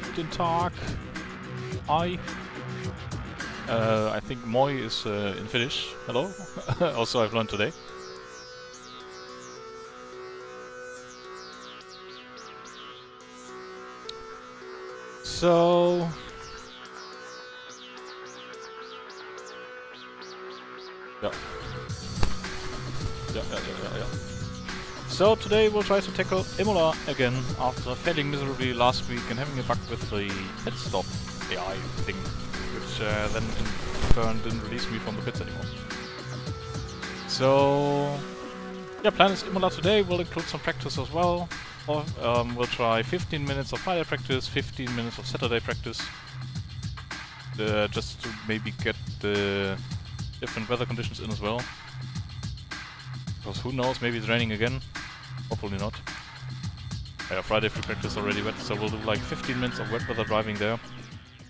Guten Tag. I think Moi is in Finnish. Hello. Also, I've learned today. So... yeah. Yeah. So today we'll try to tackle Imola again after failing miserably last week and having a bug with the pit stop AI thing, which then in turn didn't release me from the pits anymore. So yeah, plan is Imola today. We'll include some practice as well. We'll try 15 minutes of Friday practice, 15 minutes of Saturday practice, just to maybe get the different weather conditions in as well. Because who knows, maybe it's raining again. Hopefully not. Yeah, Friday free practice already wet, so we'll do like 15 minutes of wet weather driving there.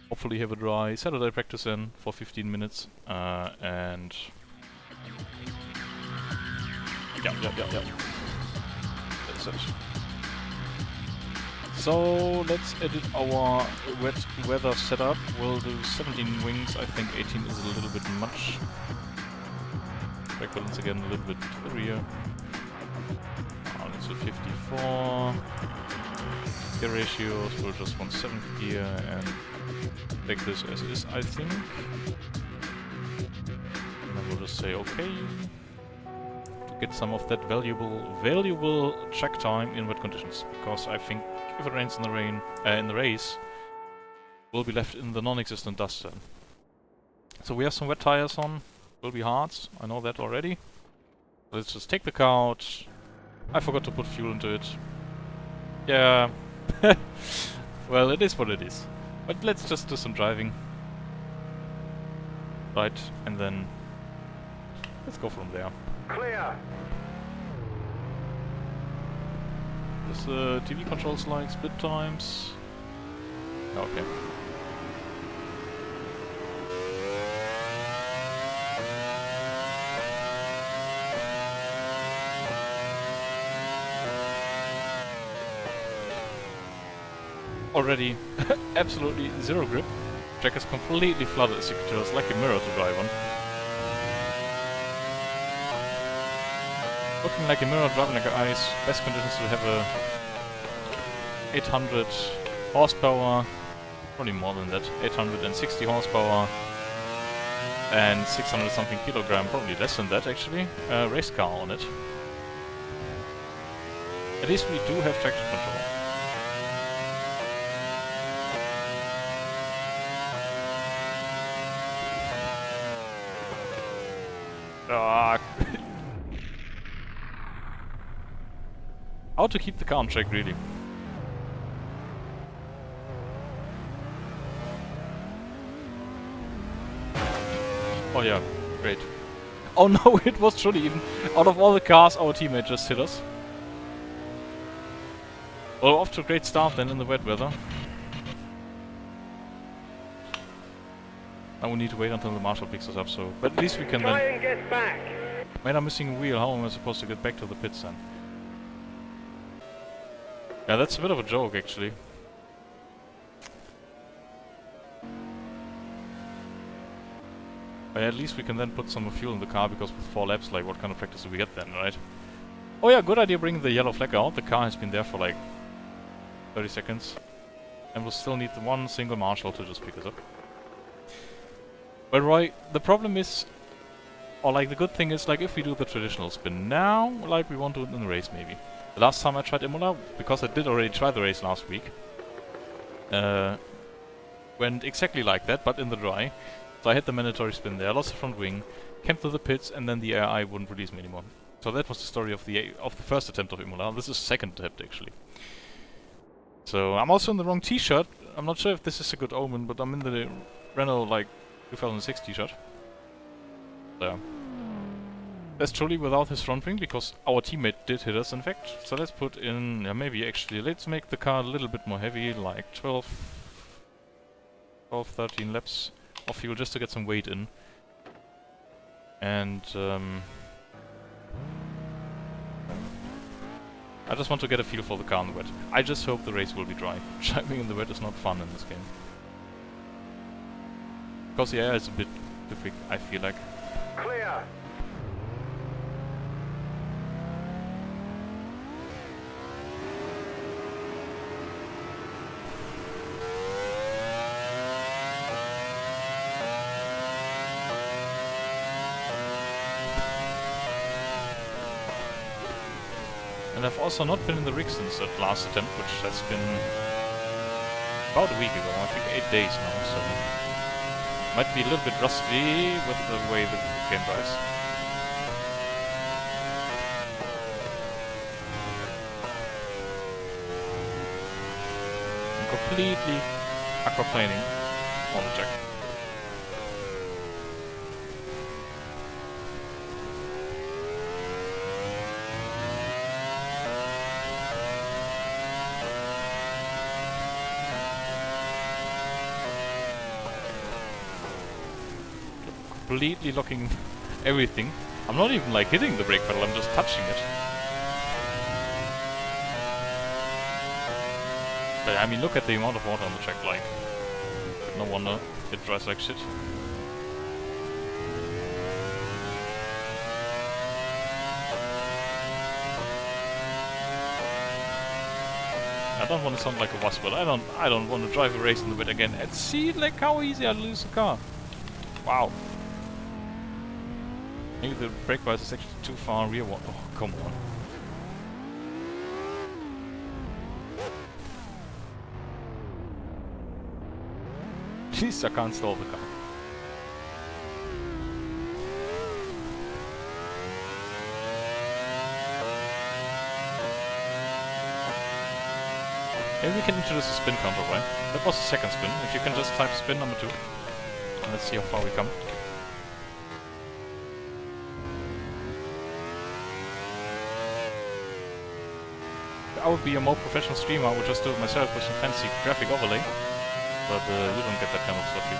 Hopefully have a dry Saturday practice in for 15 minutes. And... yeah. That's it. So let's edit our wet weather setup. We'll do 17 wings. I think 18 is a little bit much. Brake balance again a little bit rear. Let's do 54. Gear ratios, we'll just want 7 gear and take this as is, I think. And then we'll just say okay. To get some of that valuable check time in wet conditions. Because I think if it rains in the race, we'll be left in the non-existent dust then. So we have some wet tires on. Will be hard, I know that already. Let's just take the car out. I forgot to put fuel into it. Yeah. Well, it is what it is. But let's just do some driving. Right, and then let's go from there. Clear. Does TV controls like split times? Okay. Already absolutely zero grip. Jack is completely flooded as you can tell. It's like a mirror to drive on. Looking like a mirror, driving like ice. Best conditions to have a 800 horsepower, probably more than that, 860 horsepower and 600 something kilogram, probably less than that actually, race car on it. At least we do have traction control. How to keep the car on track, really. Oh yeah, great. Oh no, it was truly even... out of all the cars, our teammate just hit us. Well, off to a great start then in the wet weather. Now we need to wait until the marshal picks us up, so... but at least we can Try then... and get back. Wait, I'm missing a wheel. How am I supposed to get back to the pits then? Yeah, that's a bit of a joke, actually. But at least we can then put some fuel in the car, because with 4 laps, like, what kind of practice do we get then, right? Oh yeah, good idea bringing the yellow flag out. The car has been there for like 30 seconds. And we'll still need the one single marshal to just pick us up. But Roy, the problem is... or like the good thing is, like, if we do the traditional spin now, like we won't do it in the race maybe. The last time I tried Imola, because I did already try the race last week, went exactly like that, but in the dry. So I had the mandatory spin there, lost the front wing, came to the pits, and then the AI wouldn't release me anymore. So that was the story of the first attempt of Imola. This is the second attempt actually. So I'm also in the wrong t-shirt. I'm not sure if this is a good omen, but I'm in the Renault like 2006 t-shirt. So that's truly without his front wing, because our teammate did hit us in fact. So let's put in, yeah, maybe actually, let's make the car a little bit more heavy, like 12, 13 laps of fuel just to get some weight in. And I just want to get a feel for the car in the wet. I just hope the race will be dry. Driving in the wet is not fun in this game. Because the air is a bit thick, I feel like. Clear. And I've also not been in the rig since that last attempt, which has been about a week ago, I think 8 days now, so might be a little bit rusty with the way the game drives. I'm completely aquaplaning on the track. Completely locking everything. I'm not even like hitting the brake pedal, I'm just touching it. But I mean, look at the amount of water on the track, like, no wonder it dries like shit. I don't want to sound like a wuss, but I don't want to drive a race in the wet again. And see like how easy I lose the car. Wow. Maybe the brake bias is actually too far rearward. Oh, come on. At least I can't stall the car. Maybe we can introduce a spin counter, right? That was the second spin. If you can just type spin number 2. And let's see how far we come. I would be a more professional streamer, I would just do it myself with some fancy graphic overlay. But you don't get that kind of stuff here.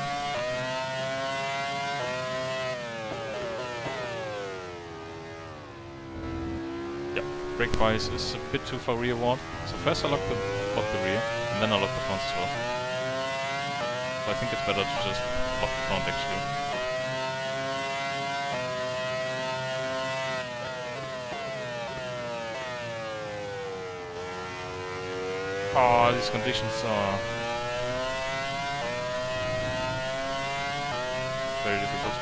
Yeah, brake bias is a bit too far rearward. So first I lock the rear, and then I lock the front as well. So I think it's better to just lock the front actually. Oh, these conditions are very difficult.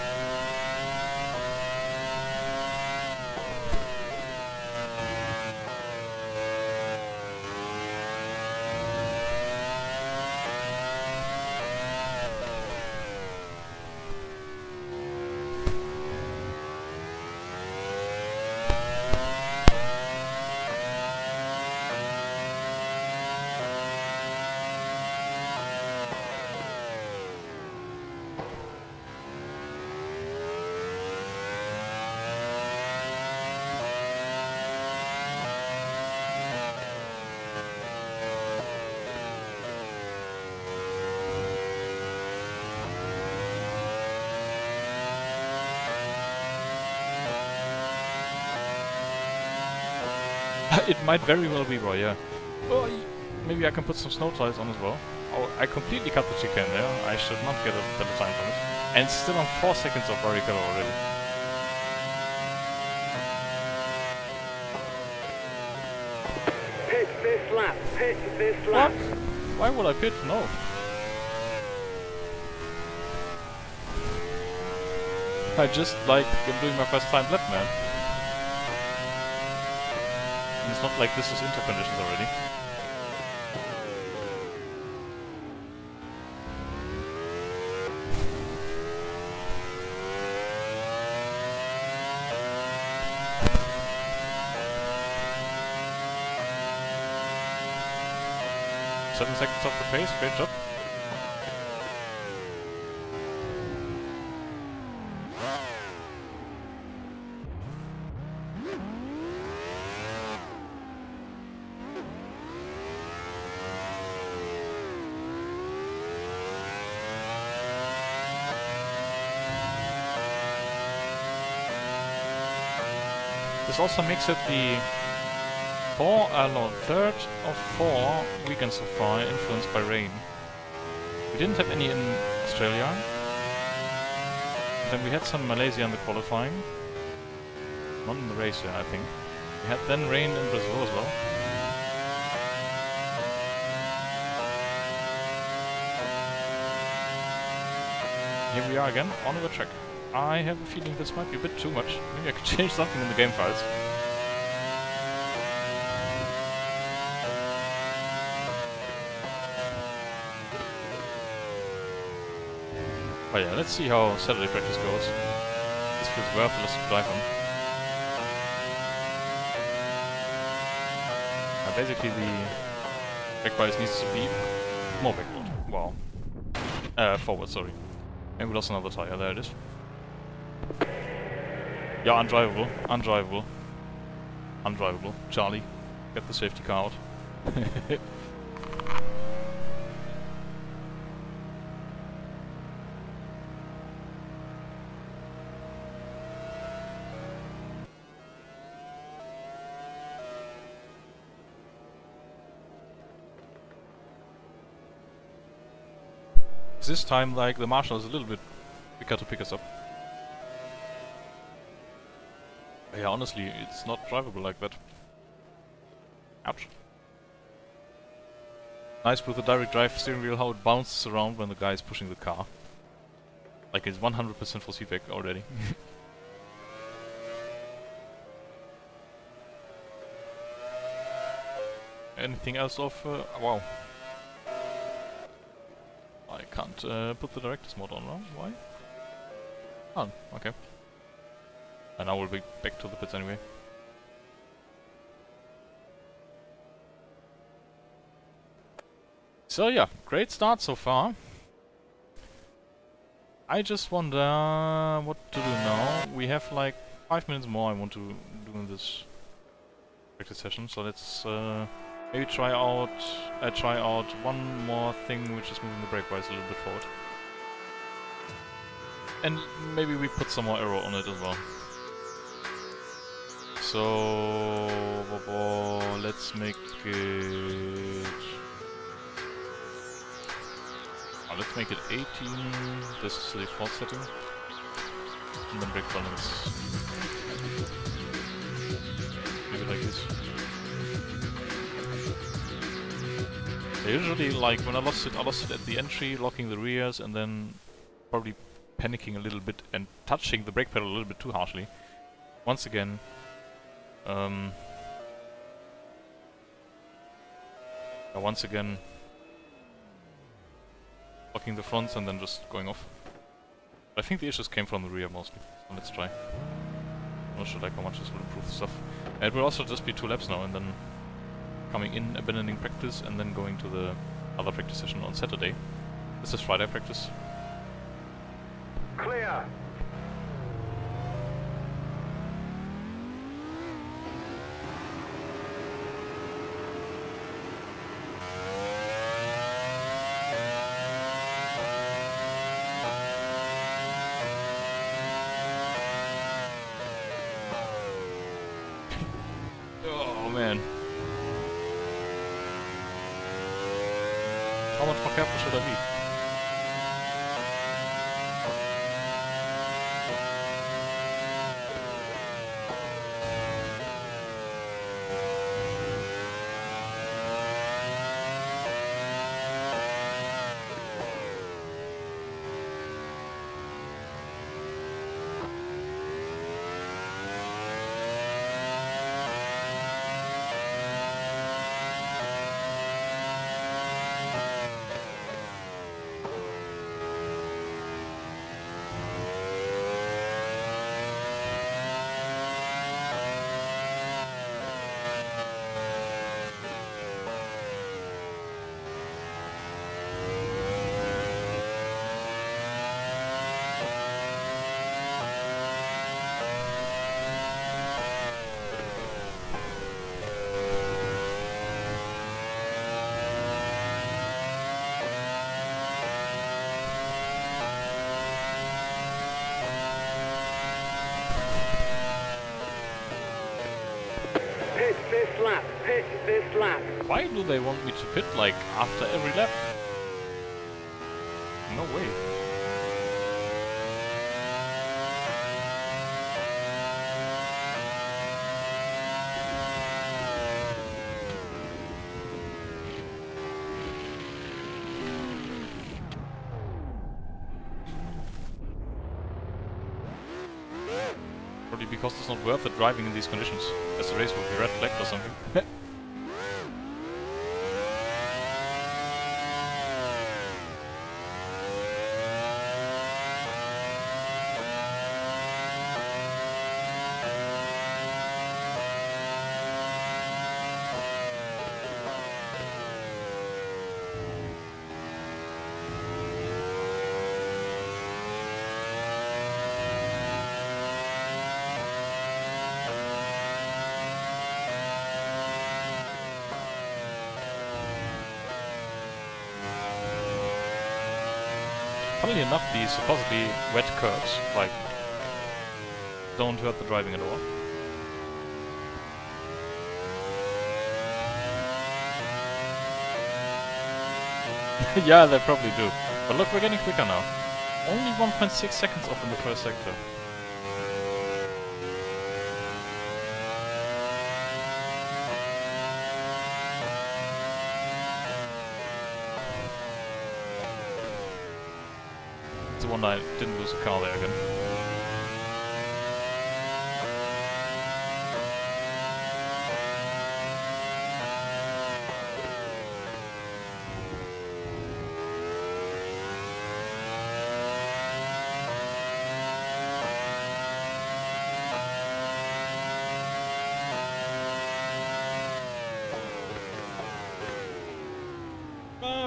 It might very well be Roy, yeah. Well, maybe I can put some snow tires on as well. Oh, I completely cut the chicane there. I should not get a better time from it. And still on 4 seconds of barricade already. Pit this lap. Pit this lap. What? Why would I pit? No. I just like I'm doing my first time lap, man. And it's not like this is interconditions already. Seven seconds off the pace, great job. This also makes it the third of 4 weekends so far influenced by rain. We didn't have any in Australia. Then we had some Malaysia in the qualifying. Not in the race, yeah, I think. We had then rain in Brazil as well. Here we are again, on the track. I have a feeling this might be a bit too much. Maybe I could change something in the game files. But yeah, let's see how Saturday practice goes. This feels worthless to drive on. Basically the back bias needs to be more backward. Wow. Forward, sorry. And we lost another tire, there it is. Yeah, undrivable, undrivable. Undrivable. Charlie, get the safety car out. This time, like, the Marshall is a little bit quicker to pick us up. Yeah, honestly, it's not drivable like that. Ouch. Nice with the direct drive steering wheel, how it bounces around when the guy is pushing the car. Like it's 100% full feedback already. Anything else of... wow. I can't put the director's mode on, right? Why? Oh, okay. And I will be back to the pits anyway. So yeah, great start so far. I just wonder what to do now. We have like 5 minutes more I want to do in this practice session, so let's maybe try out one more thing which is moving the brake wise a little bit forward. And maybe we put some more aero on it as well. So let's make it... let's make it 18, this is the default setting. And then brake balance. Maybe like this. I usually, like, when I lost it at the entry, locking the rears and then probably panicking a little bit and touching the brake pedal a little bit too harshly. Once again, locking the fronts and then just going off. I think the issues came from the rear mostly, so let's try. I'm not sure like how much this will improve the stuff. It will also just be 2 laps now and then coming in, abandoning practice and then going to the other practice session on Saturday. This is Friday practice. Clear. Oh man. How much more careful should I be? first lap. Why do they want me to pit like after every lap? No way. Probably because it's not worth it driving in these conditions, as the race will be red flagged or something. Funnily enough, these supposedly wet curves, like, don't hurt the driving at all. Yeah, they probably do. But look, we're getting quicker now. Only 1.6 seconds off in the first sector. It's the one I didn't lose a car there again.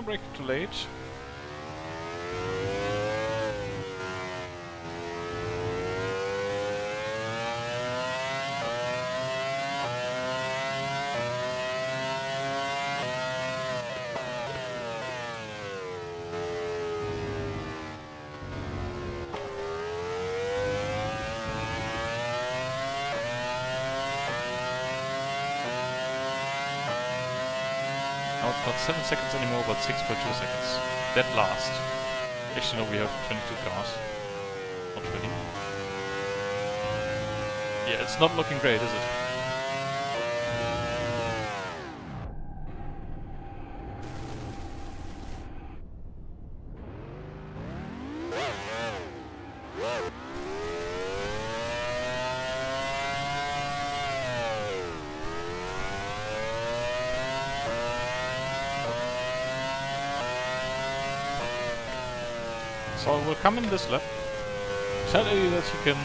Brake too late. Now it's not 7 seconds anymore, but 6.2 seconds. Dead last. Actually, no, we have 22 cars. Not really. Yeah, it's not looking great, is it? So we'll come in this lap, tell Eddie that he can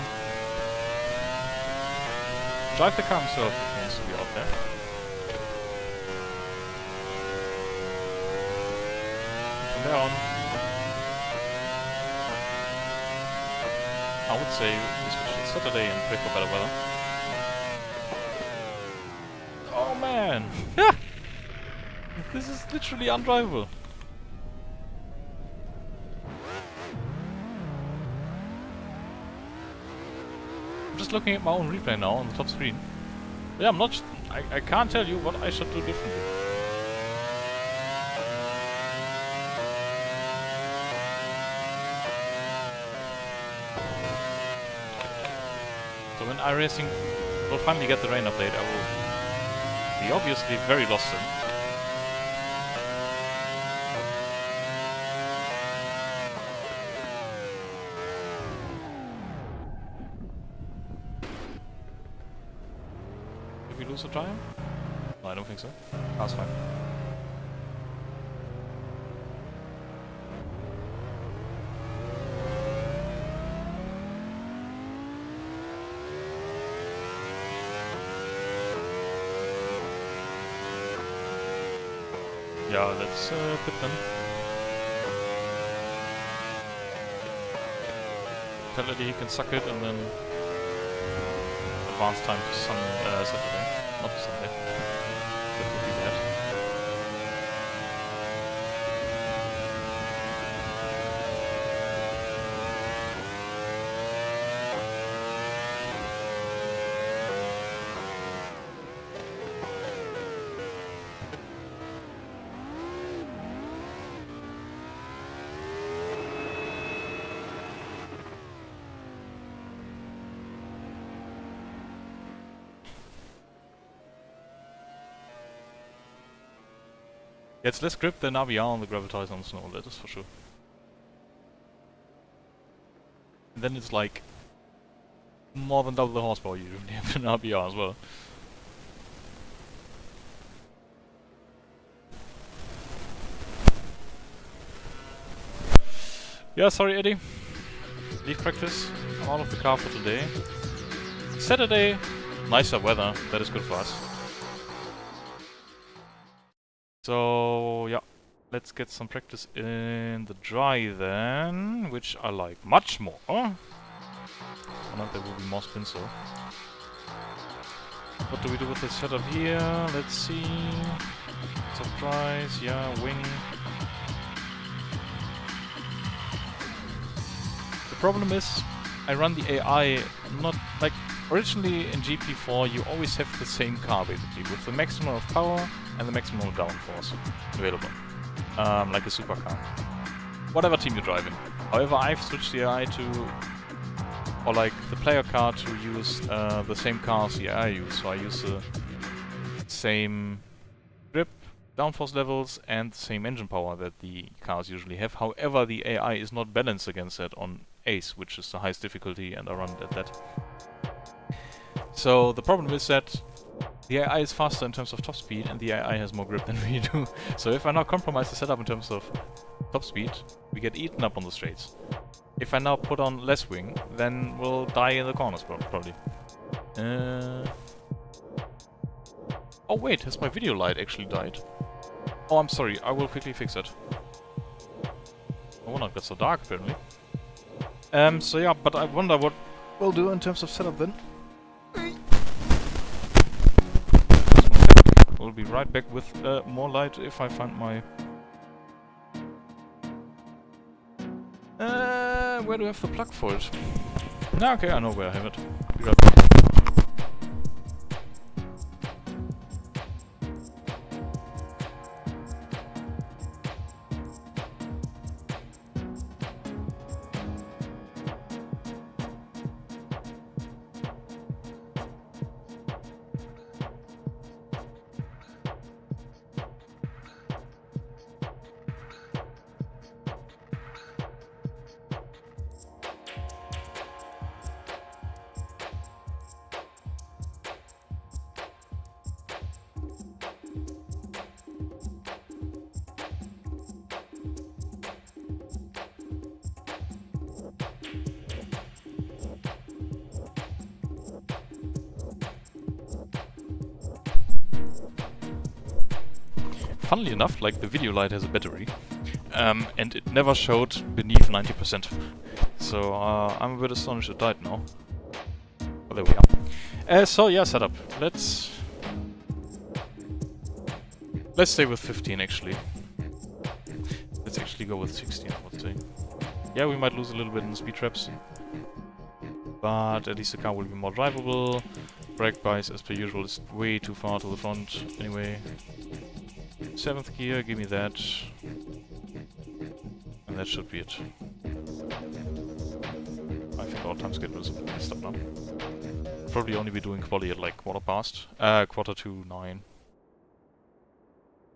drive the car himself if he wants to be out there. From there on, I would say we switch to Saturday and pray for better weather. Oh man! This is literally undrivable. I'm just looking at my own replay now on the top screen. Yeah, I can't tell you what I should do differently. So when iRacing will finally get the rain update, I will be obviously very lost in. Did we lose a tire? No, I don't think so. That's fine. Yeah, let's pit them. Tell Eddie he can suck it and then advance time to Saturday, not to Sunday. That would be bad. It's less grip than RBR on the Gravitas on snow, that is for sure. And then it's like more than double the horsepower you usually have in RBR as well. Yeah, sorry Eddie. Leave practice. I'm out of the car for today. Saturday, nicer weather. That is good for us. So, yeah. Let's get some practice in the dry then, which I like much more. Oh, no, there will be more spins though. What do we do with this setup here? Let's see. Surprise, yeah, wing. The problem is, I run the AI not like originally in GP4 you always have the same car basically with the maximum of power and the maximum of downforce available. Like a supercar. Whatever team you're driving. However, I've switched the AI to, or like the player car to use the same car as the AI use. So I use the same grip, downforce levels and the same engine power that the cars usually have. However, the AI is not balanced against that on Ace, which is the highest difficulty, and I run it at that. So the problem is that the AI is faster in terms of top speed and the AI has more grip than we do. So if I now compromise the setup in terms of top speed, we get eaten up on the straights. If I now put on less wing, then we'll die in the corners probably. Oh wait, has my video light actually died? Oh, I'm sorry, I will quickly fix it. Oh, not got so dark apparently. So yeah, but I wonder what we'll do in terms of setup then. We'll be right back with more light if I find my... where do I have the plug for it? No, okay, I know where I have it. Be right back. Funnily enough, like the video light has a battery, and it never showed beneath 90%. So I'm a bit astonished it died now. Oh, there we are. So yeah, setup. Let's stay with 15 actually. Let's actually go with 16, I would say. Yeah, we might lose a little bit in the speed traps, but at least the car will be more drivable. Brake bias, as per usual, is way too far to the front anyway. 7th gear, give me that. And that should be it. I think our time schedule is a bit messed up now. Probably only be doing quali at like quarter to 9.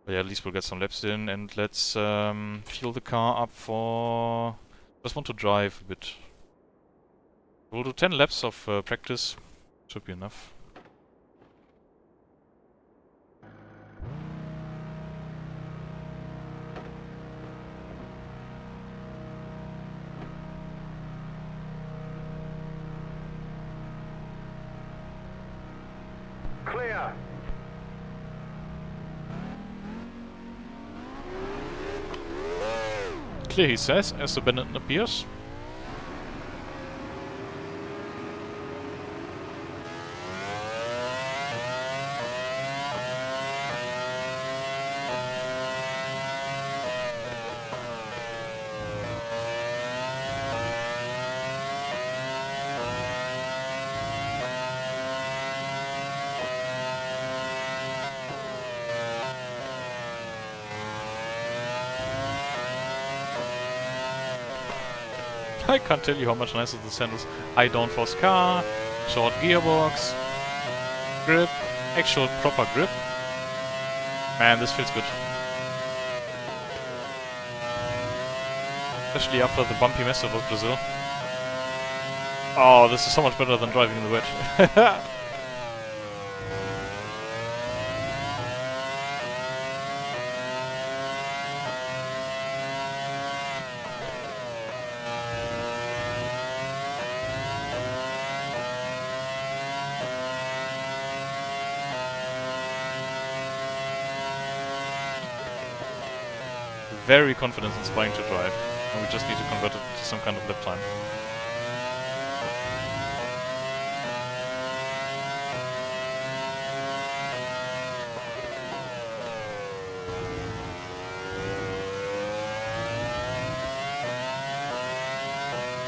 But yeah, at least we'll get some laps in, and let's fuel the car up for... Just want to drive a bit. We'll do 10 laps of practice. Should be enough. Clear. Clear, he says, as the Benetton appears. I can't tell you how much nicer this handles. High downforce car, short gearbox, grip, actual proper grip. Man, this feels good. Especially after the bumpy mess of Brazil. Oh, this is so much better than driving in the wedge. Very confidence-inspiring to drive, and we just need to convert it to some kind of lap time.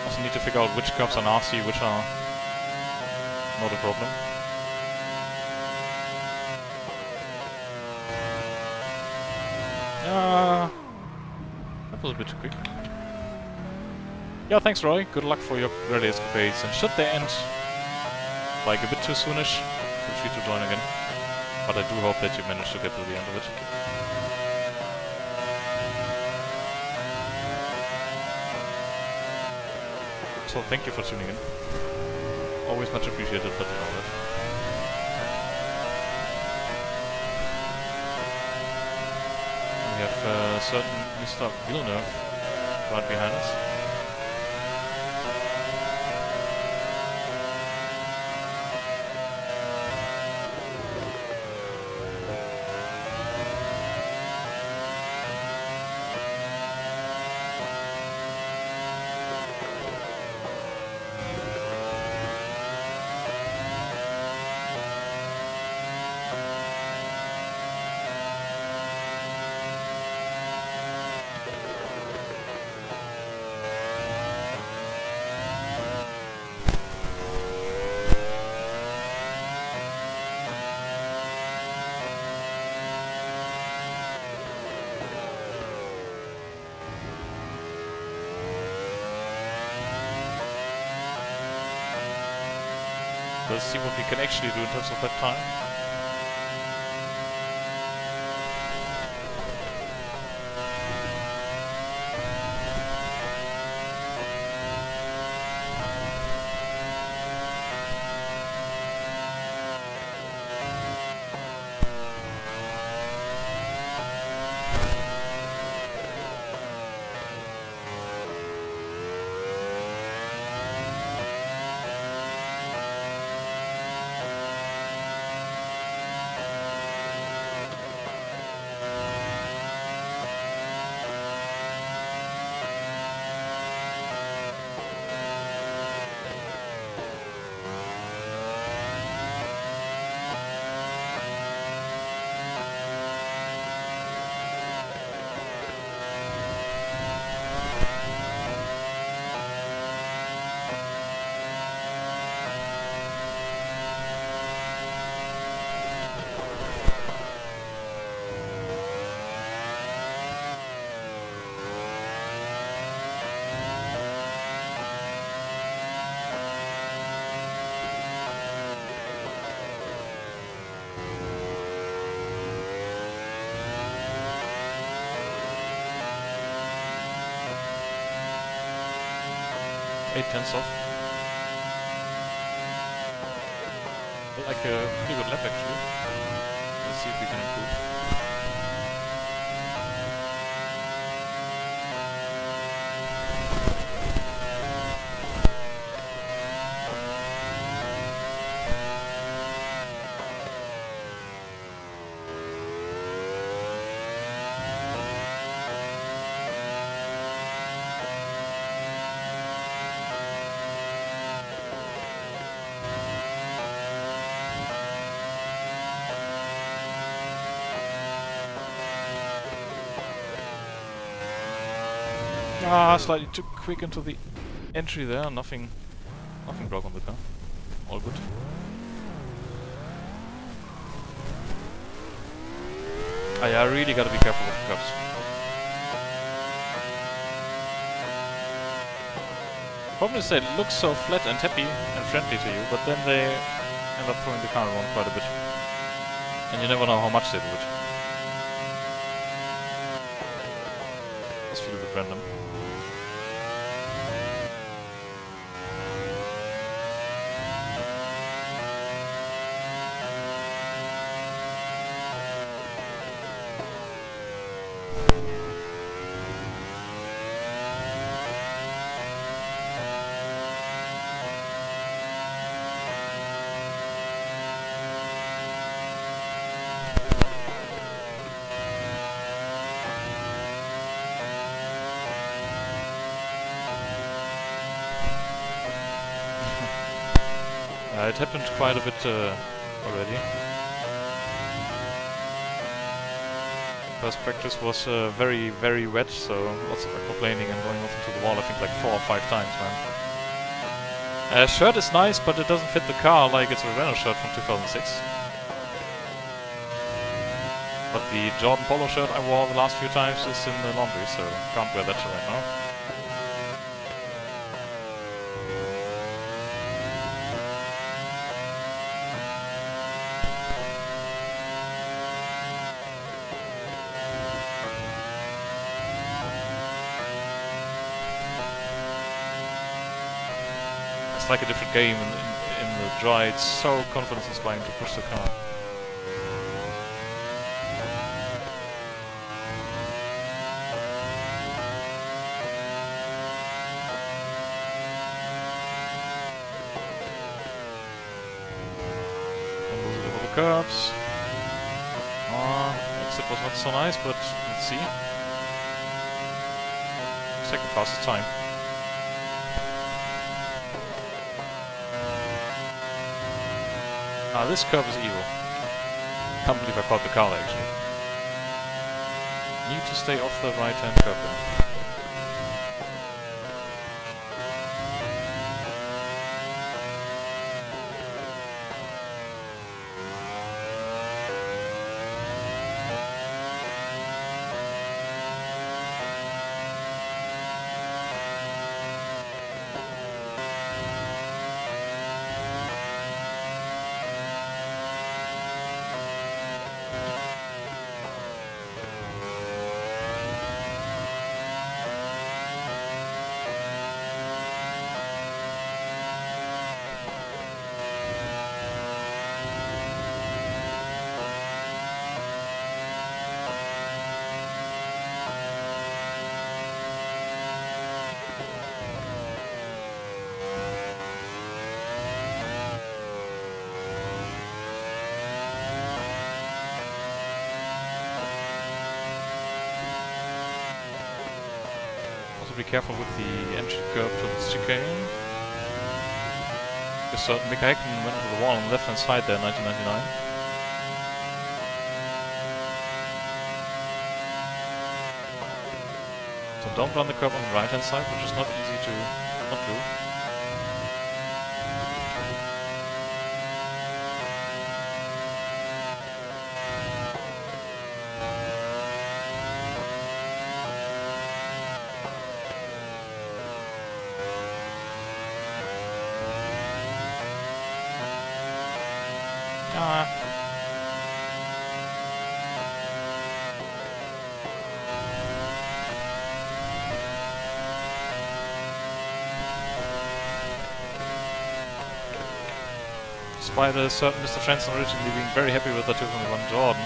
Also need to figure out which curves are nasty, which are not a problem. That was a bit too quick. Yeah, thanks Roy. Good luck for your rally escapades. And should they end like a bit too soonish, feel free to join again. But I do hope that you manage to get to the end of it. So thank you for tuning in. Always much appreciated that you know that. We have certain Mr. Villeneuve right behind us. Let's see what we can actually do in terms of that time. Eight tenths off. Like a pretty good lap actually. Let's see if we can improve. Ah, slightly too quick into the entry there. Nothing broke on the car. All good. Ah, yeah, I really gotta be careful with the cups. Problem is they look so flat and happy and friendly to you, but then they end up throwing the car around quite a bit. And you never know how much they do it. Just feel a bit random. It happened quite a bit already. First practice was very, very wet, so lots of aquaplaning and going off into the wall, I think like 4 or 5 times, man. Shirt is nice, but it doesn't fit the car like it's a Renault shirt from 2006. But the Jordan polo shirt I wore the last few times is in the laundry, so can't wear that right now. It's like a different game in the dry. It's so confidence inspiring to push the car. Curbs. Exit was not so nice, but let's see. Second fastest time. This curve is evil. Can't believe I caught the car there, actually. Need to stay off the right-hand curve there. Be careful with the entry curve to this chicane. Because Mika Häkkinen went into the wall on the left hand side there in 1999. So don't run the curve on the right hand side, which is not easy to not do. Despite a certain Mr. Franson originally being very happy with the 2001 Jordan,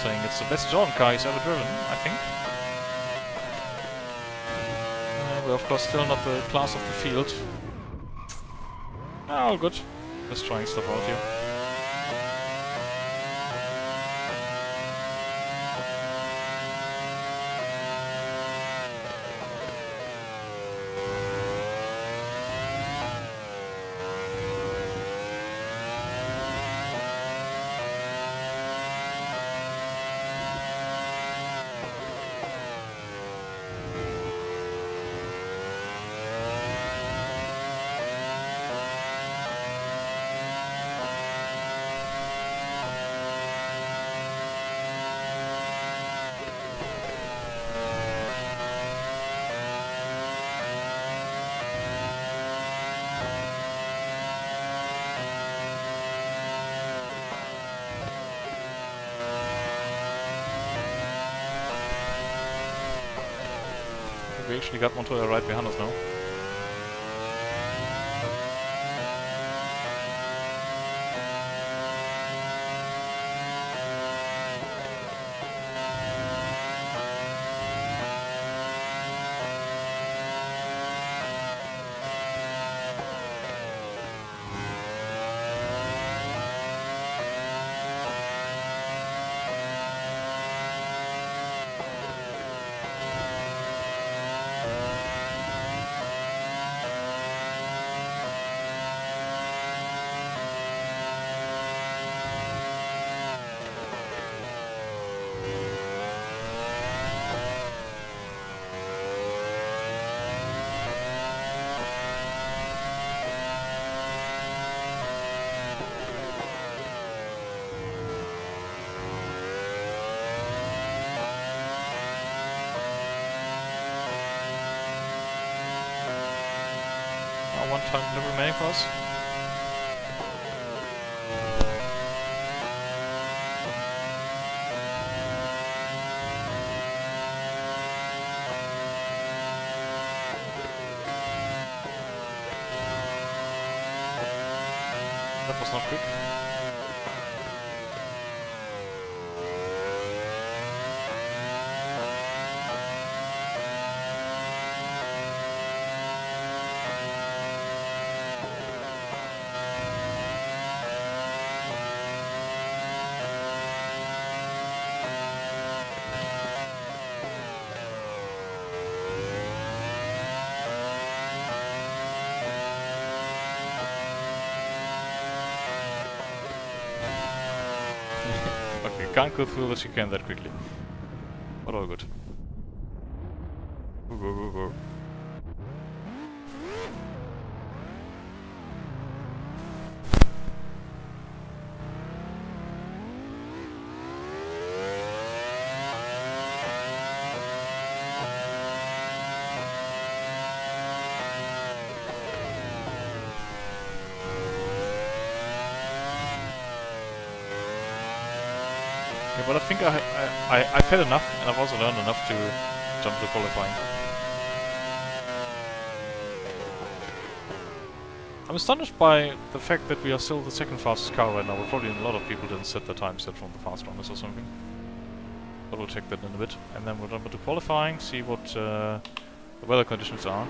saying it's the best Jordan car he's ever driven, I think. We're of course still not the class of the field. All good. Just trying stuff out here. We actually got Montoya right behind us now. one time lap remaining for us. That was not quick. Okay, can't go through the chicane that quickly. But all good. Go, go, go, go. Yeah, but I think I've had enough, and I've also learned enough to jump to qualifying. I'm astonished by the fact that we are still the second fastest car right now. Well, probably a lot of people didn't set their time set from the fast runners or something. But we'll check that in a bit. And then we'll jump into qualifying, see what the weather conditions are.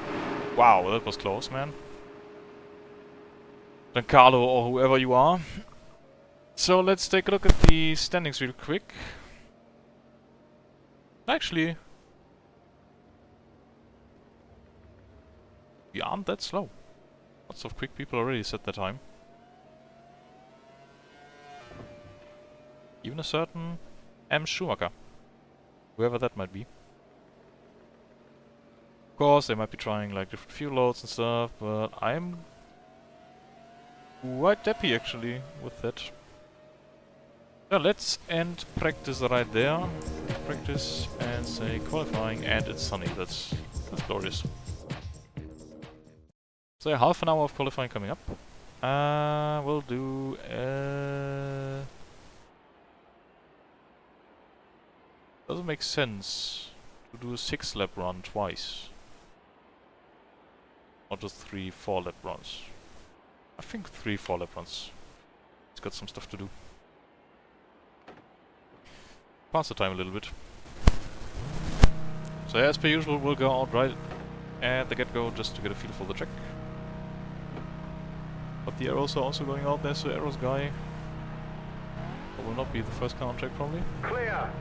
Wow, that was close, man. Giancarlo or whoever you are. So let's take a look at the standings real quick. Actually, we aren't that slow. Lots of quick people already set their time. Even a certain M. Schumacher. Whoever that might be. Of course, they might be trying like different fuel loads and stuff, but I'm quite happy actually with that. Yeah, let's end practice right there. Practice and say qualifying, and it's sunny. That's glorious. So yeah, half an hour of qualifying coming up. We'll do doesn't make sense to do a 6-lap run twice. Or just 3 4-lap runs. I think 3 4-lap runs. It's got some stuff to do. Pass the time a little bit. So yeah, as per usual, we'll go out right at the get-go just to get a feel for the track. But the arrows are also going out there, so arrows guy will not be the first car on track probably. Clear.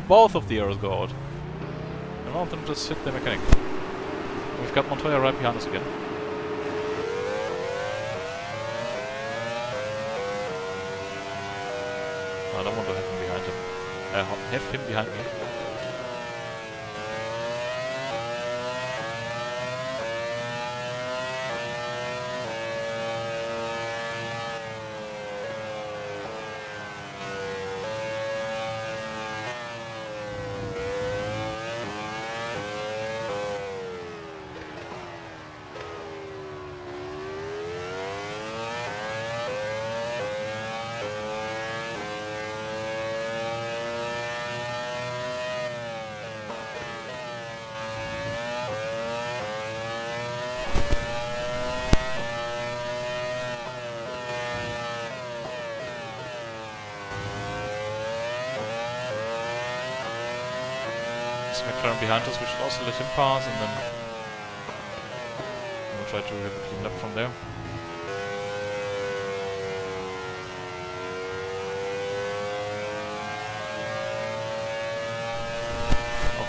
Both of the arrows go out. And one of them just hit the mechanic. We've got Montoya right behind us again. I don't want to have him behind him. Have him behind me. McLaren behind us, we should also let him pass, and then we'll try to have a clean lap from there.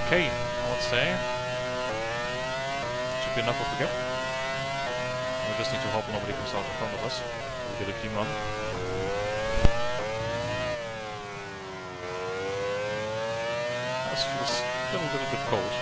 Okay, I would say should be enough of the gap. We just need to hope nobody comes out in front of us. We'll get a clean run. This feels still a little bit cold.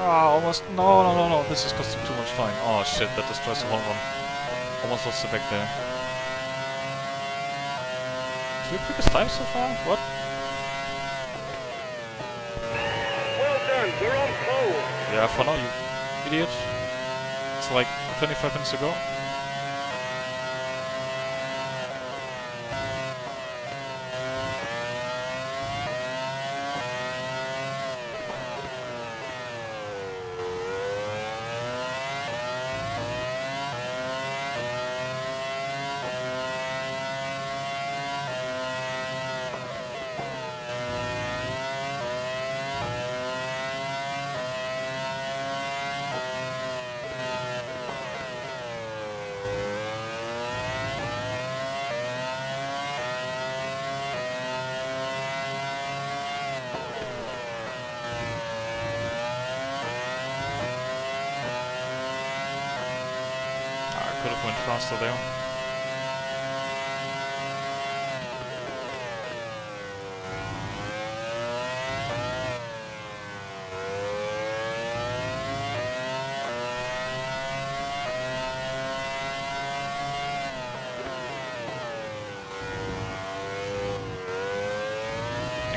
almost. No, no, no, no. This is costing too much time. Oh shit, that destroys the whole run. Almost lost the back there. Is your quickest time so far? What? Well done, we're on pole. Yeah, for now, you idiot. It's like 25 minutes ago. Could have went faster there.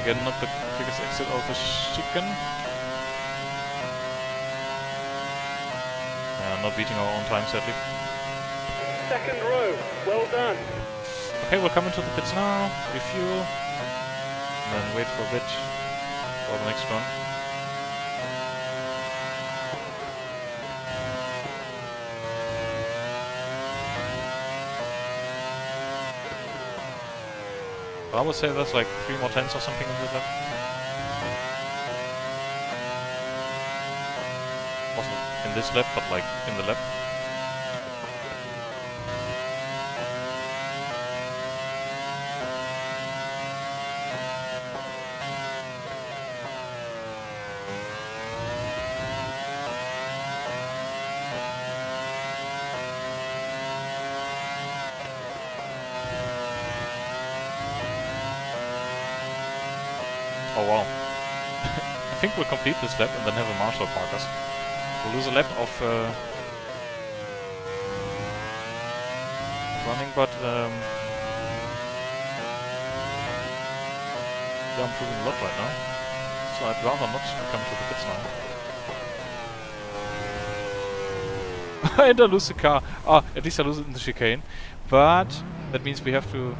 Again, not the quickest exit of the chicane. Not beating our own time, sadly. Second row, well done. Okay, we'll come into the pits now, refuel, and then wait for a bit for the next run. But I would say there's like 3 more tenths or something in the lap. Wasn't in this lap, but like in the lap. Oh wow. I think we'll complete this lap and then have a marshal park us. We'll lose a lap of running, but yeah, I'm improving a lot right now. So I'd rather not come to the pits now. And I lose the car. Ah, at least I lose it in the chicane. But that means we have to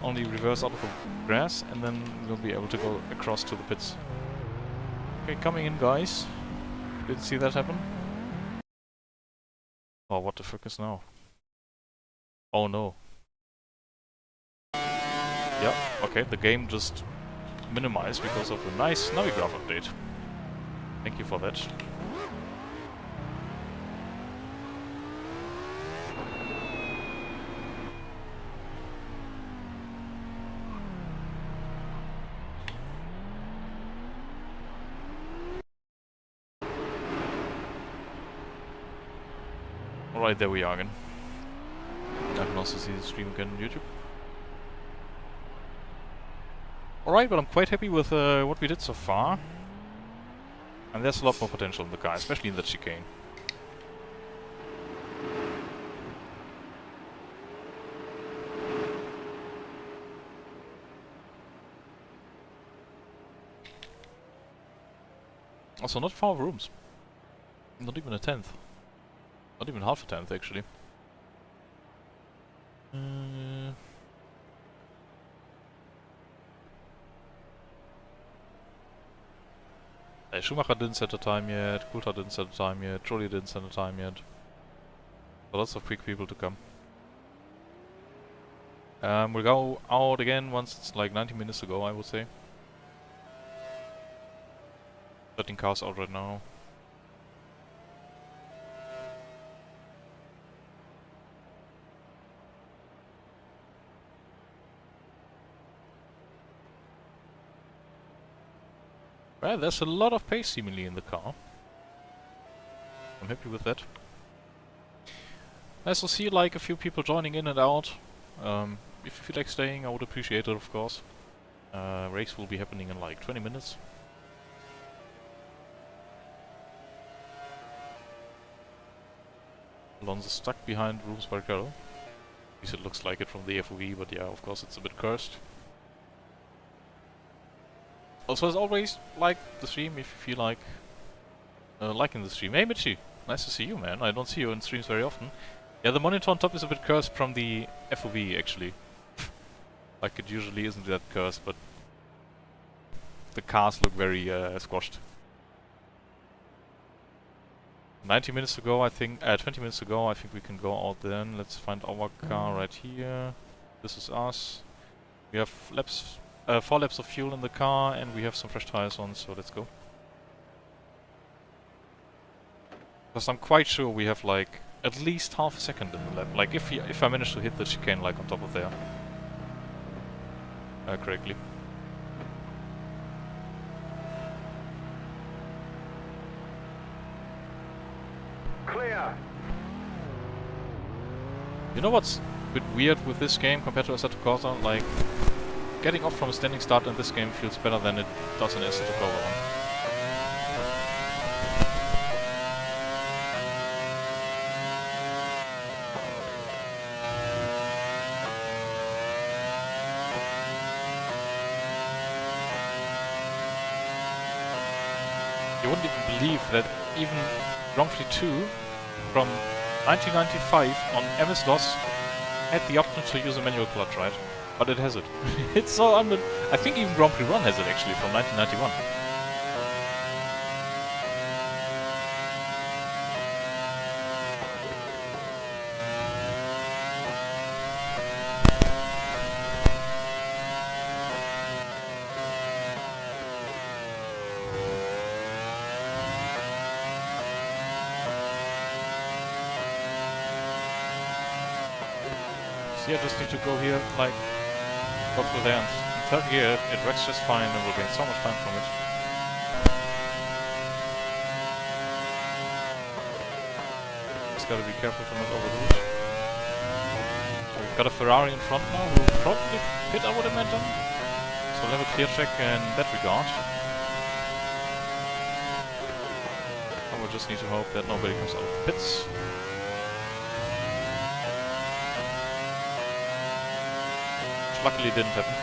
only reverse out of the grass and then we'll be able to go across to the pits. Okay, coming in, guys. Didn't see that happen. Oh, what the fuck is now? Oh no. Yeah, okay, the game just minimized because of the nice Navigraph update. Thank you for that. Alright, there we are again. I can also see the stream again on YouTube. Alright, but I'm quite happy with what we did so far. And there's a lot more potential in the car, especially in the chicane. Also, not far rooms. Not even a tenth. Not even half a tenth, actually. Schumacher didn't set a time yet, Coulthard didn't set a time yet, Jolly didn't set a time yet. So lots of quick people to come. We'll go out again once it's like 90 minutes to go, I would say. 13 cars out right now. Well, there's a lot of pace seemingly in the car. I'm happy with that. I also see like a few people joining in and out. If you feel like staying, I would appreciate it, of course. Race will be happening in like 20 minutes. Alonso's stuck behind Rubens Barrichello. At least it looks like it from the FOV, but yeah, of course it's a bit cursed. Also, as always, like the stream if you feel like liking the stream. Hey Mitchie, nice to see you, man. I don't see you in streams very often. Yeah, the monitor on top is a bit cursed from the FOV, actually. Like it usually isn't that cursed, but the cars look very squashed. 90 minutes to go, I think. 20 minutes to go, I think we can go out then. Let's find our car right here. This is us. We have 4 laps of fuel in the car, and we have some fresh tires on, so let's go. Because I'm quite sure we have like at least half a second in the lap. Like if I manage to hit the chicane like on top of there correctly. Clear. You know what's a bit weird with this game compared to Assetto Corsa? Like, getting off from a standing start in this game feels better than it does in Assetto Corsa 1. You wouldn't even believe that even Grand Prix 2 from 1995 on MS-DOS had the option to use a manual clutch, right? But it has it. It's so I think even Grand Prix 1 has it actually from 1991. See, I just need to go here, like, go through there, and in third gear it works just fine and we'll gain so much time from it. Just gotta be careful to not overdo it. So we've got a Ferrari in front now, who will probably pit, I would imagine. So we'll have a clear check in that regard. And we'll just need to hope that nobody comes out of the pits. Luckily it didn't happen.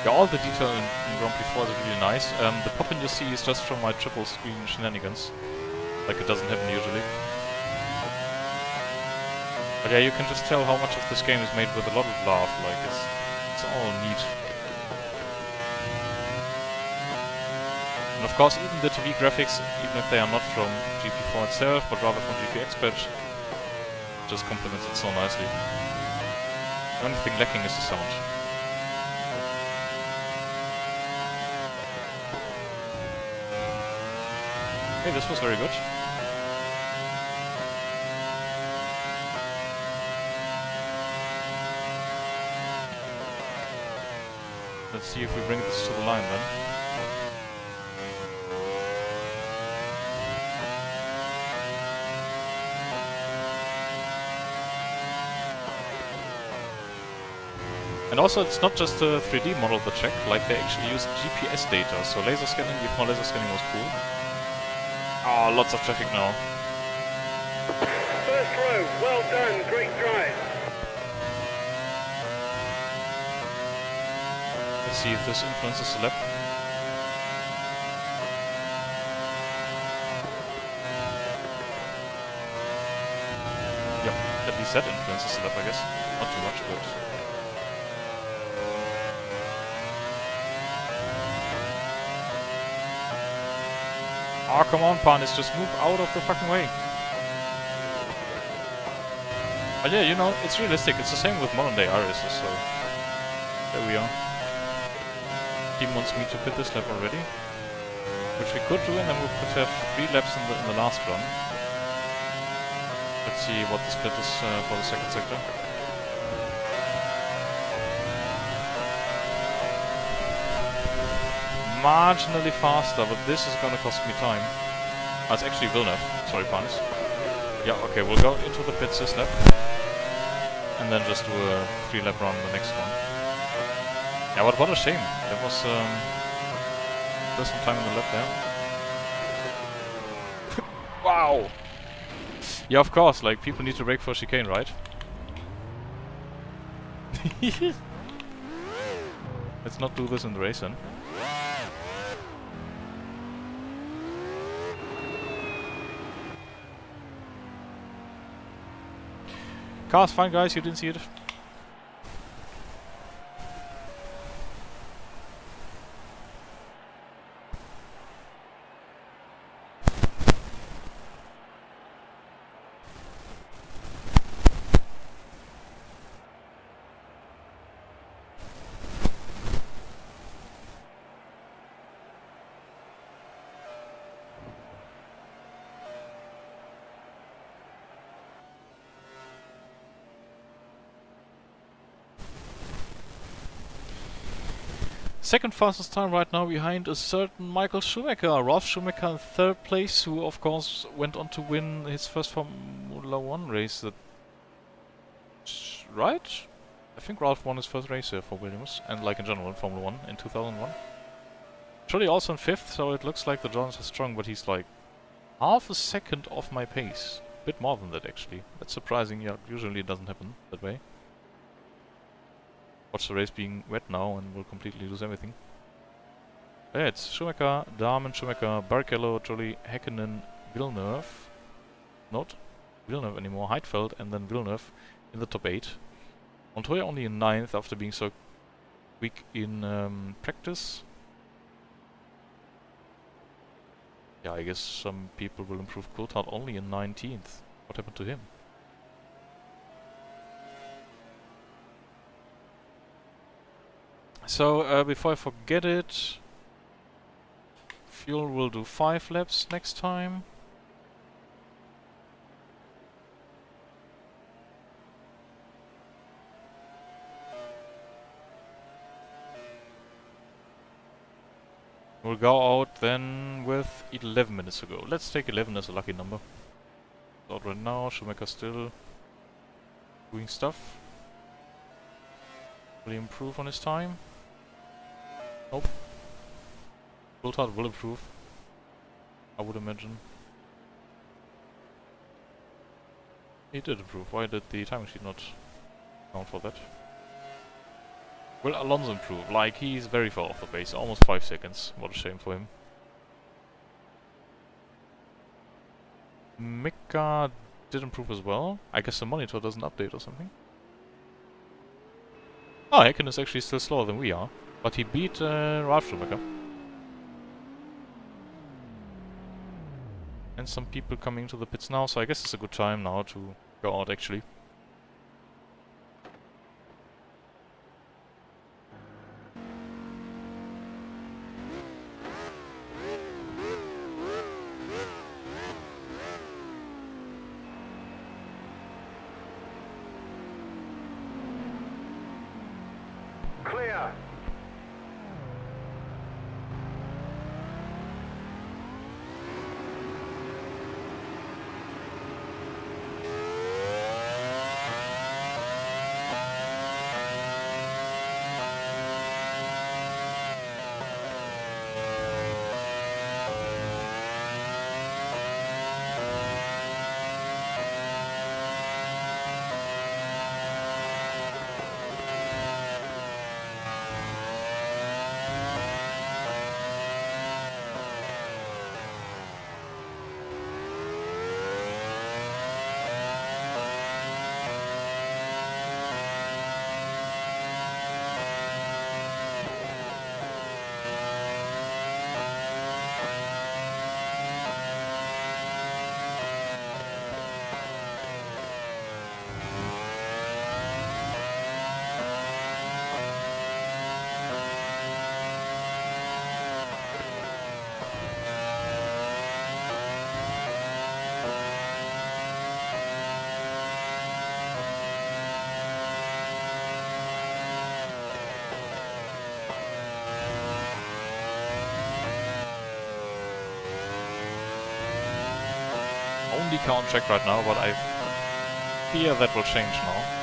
Yeah, all the detail in Grand Prix 4 is really nice. The pop-in you see is just from my triple screen shenanigans. Like it doesn't happen usually. But yeah, you can just tell how much of this game is made with a lot of love, like it's all neat. And of course even the TV graphics, even if they are not from GP4 itself, but rather from GP Expert, just complements it so nicely. The only thing lacking is the sound. Okay, this was very good. Let's see if we bring this to the line then. And also it's not just a 3D model to check, like they actually use GPS data, so laser scanning before laser scanning was cool. Oh, lots of traffic now. First row, well done, great drive. Let's see if this influences the lap. Yep, at least that influences the lap, I guess. Not too much, but... Oh, come on, Panis, just move out of the fucking way. But yeah, you know, it's realistic. It's the same with modern day RSs, so... There we are. Team wants me to pit this lap already, which we could do, and then we could have 3 laps in the last run. Let's see what the split is for the second sector. Marginally faster, but this is gonna cost me time. Oh, it's actually Villeneuve. Sorry, Pans. Yeah, okay, we'll go into the pits this lap. And then just do a 3-lap run the next one. Yeah, but what a shame. There was just some time in the lap there. Wow! Yeah, of course, like, people need to brake for chicane, right? Let's not do this in the race then. Car's fine, guys, you didn't see it. Second fastest time right now behind a certain Michael Schumacher. Ralf Schumacher in third place, who of course went on to win his first Formula 1 race. Right? I think Ralf won his first race here for Williams, and like in general in Formula 1 in 2001. Truly also in 5th, so it looks like the Johns are strong, but he's like half a second off my pace. Bit more than that actually. That's surprising, yeah, usually it doesn't happen that way. Watch the race being wet now and we'll completely lose everything. Yeah, it's Schumacher, Dahmen, Schumacher, Barrichello, Jolie, Häkkinen, Villeneuve. Not Villeneuve anymore, Heidfeld and then Villeneuve in the top 8. Montoya only in 9th after being so weak in practice. Yeah, I guess some people will improve. Coulthard only in 19th. What happened to him? So, before I forget it, fuel will do 5 laps next time. We'll go out then with 11 minutes to go. Let's take 11 as a lucky number. Out right now, Schumacher still doing stuff. Will he improve on his time? Nope. Coulthard will improve, I would imagine. He did improve. Why did the timing sheet not count for that? Will Alonso improve? Like, he's very far off the pace, almost 5 seconds. What a shame for him. Mika did improve as well. I guess the monitor doesn't update or something. Oh, Häkkinen is actually still slower than we are. But he beat Ralf Schumacher. And some people coming to the pits now, so I guess it's a good time now to go out actually. Clear. IndyCar on track right now, but I fear that will change now.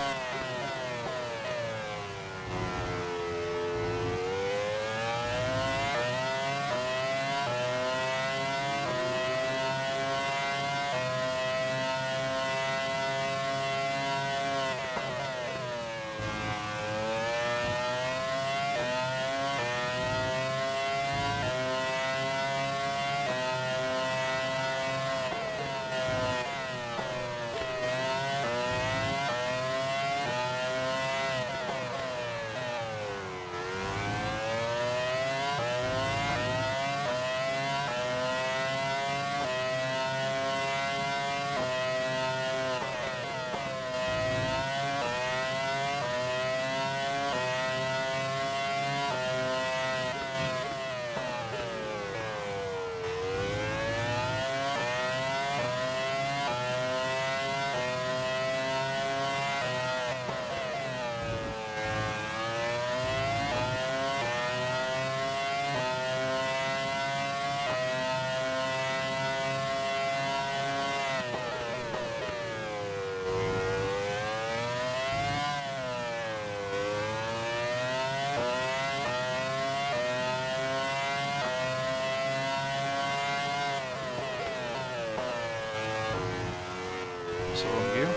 So wrong gear.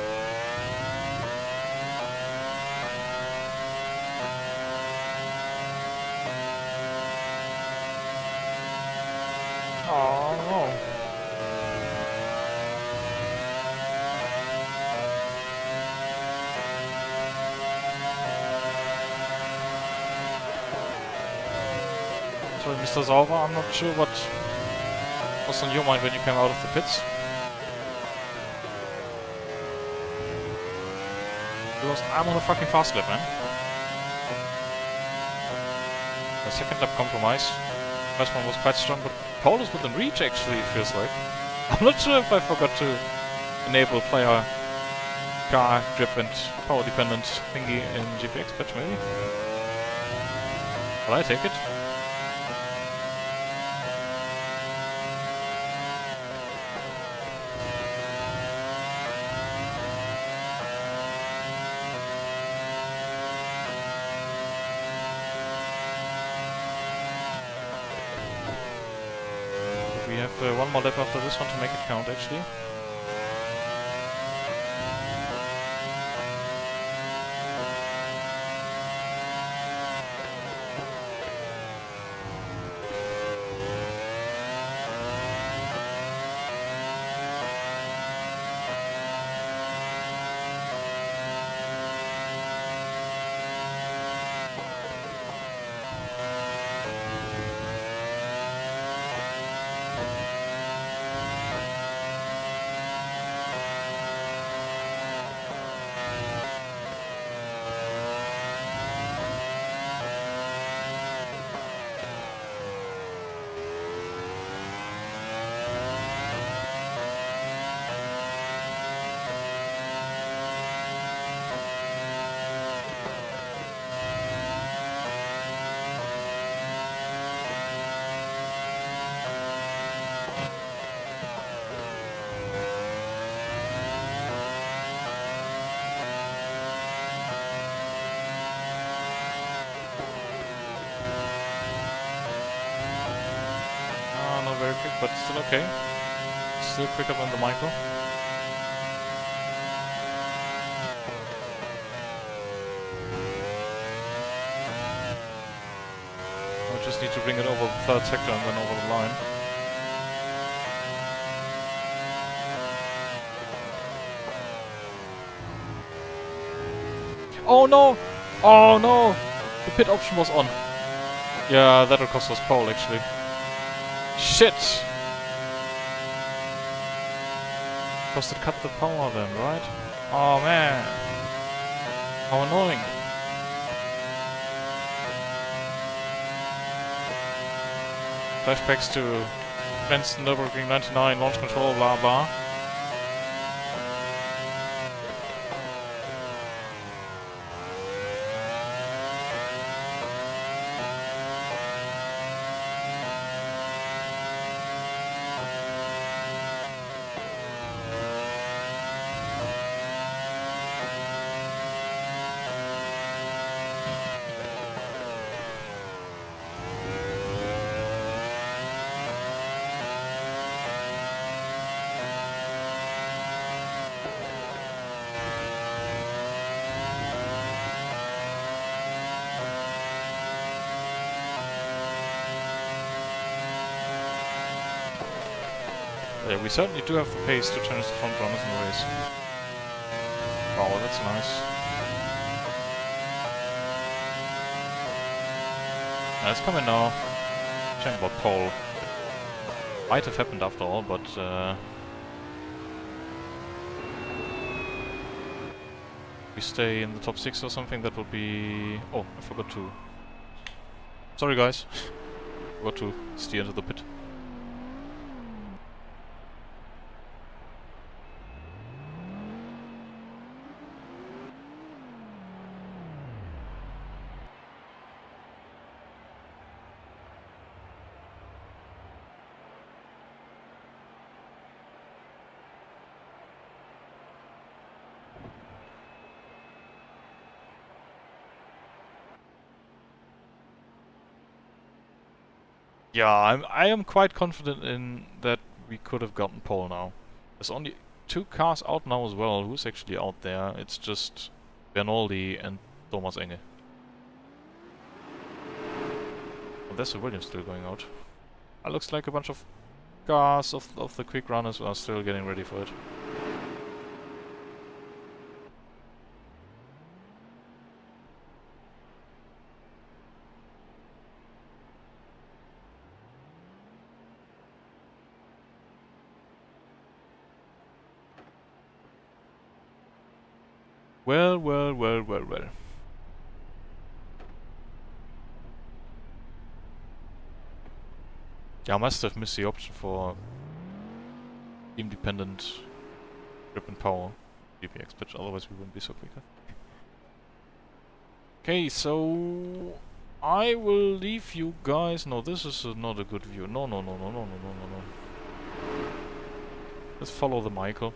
Oh no. Sorry, Mr. Sauber, I'm not sure what was on your mind when you came out of the pits. Because I'm on a fucking fast lap, man. The second lap compromise. First one was quite strong, but Paul is within reach actually, it feels like. I'm not sure if I forgot to enable player car grip and power dependent thingy in GPX patch maybe. Will I take it? We have one more lap after this one to make it count actually. Not very quick, but still okay. Still quicker than the micro. I just need to bring it over the third sector and then over the line. Oh no! Oh no! The pit option was on. Yeah, that'll cost us pole actually. Shit! Because it cut the power then, right? Oh man! How annoying! Flashbacks to Princeton, Nürburgring 99, launch control, blah blah. We certainly do have the pace to challenge the front runners in the race. Wow, that's nice. Now it's coming now. Shame about pole. Might have happened after all, but we stay in the top 6 or something, that would be... Oh, I forgot to... Sorry guys. Forgot to steer into the pit. Yeah, I am quite confident in that we could have gotten pole now. There's only 2 cars out now as well. Who's actually out there? It's just Bernoldi and Thomas Enge. Oh, there's the Williams still going out. It looks like a bunch of cars of the quick runners are still getting ready for it. Well, well, well, well, well. Yeah, I must have missed the option for team-dependent grip and power DPX pitch, otherwise we wouldn't be so quick. Okay, so I will leave you guys. No, this is not a good view. No, no, no, no, no, no, no, no, no. Let's follow the Michael.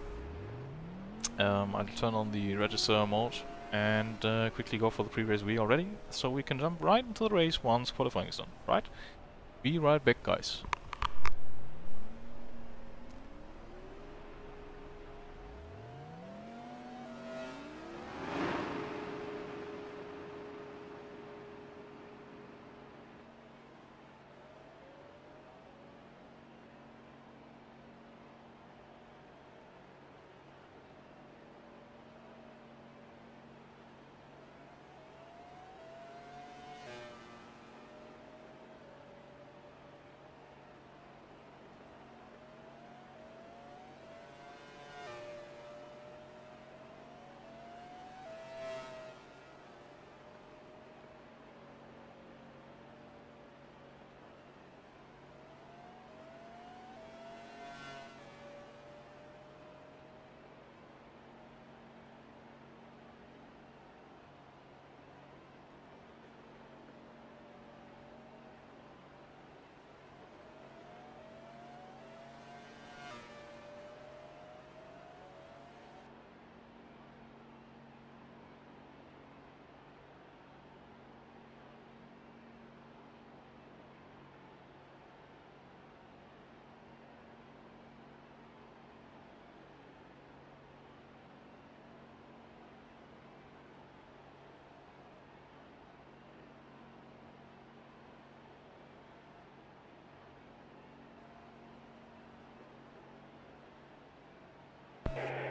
I'll turn on the register mode and quickly go for the pre-race wheel already, so we can jump right into the race once qualifying is done, right? Be right back, guys.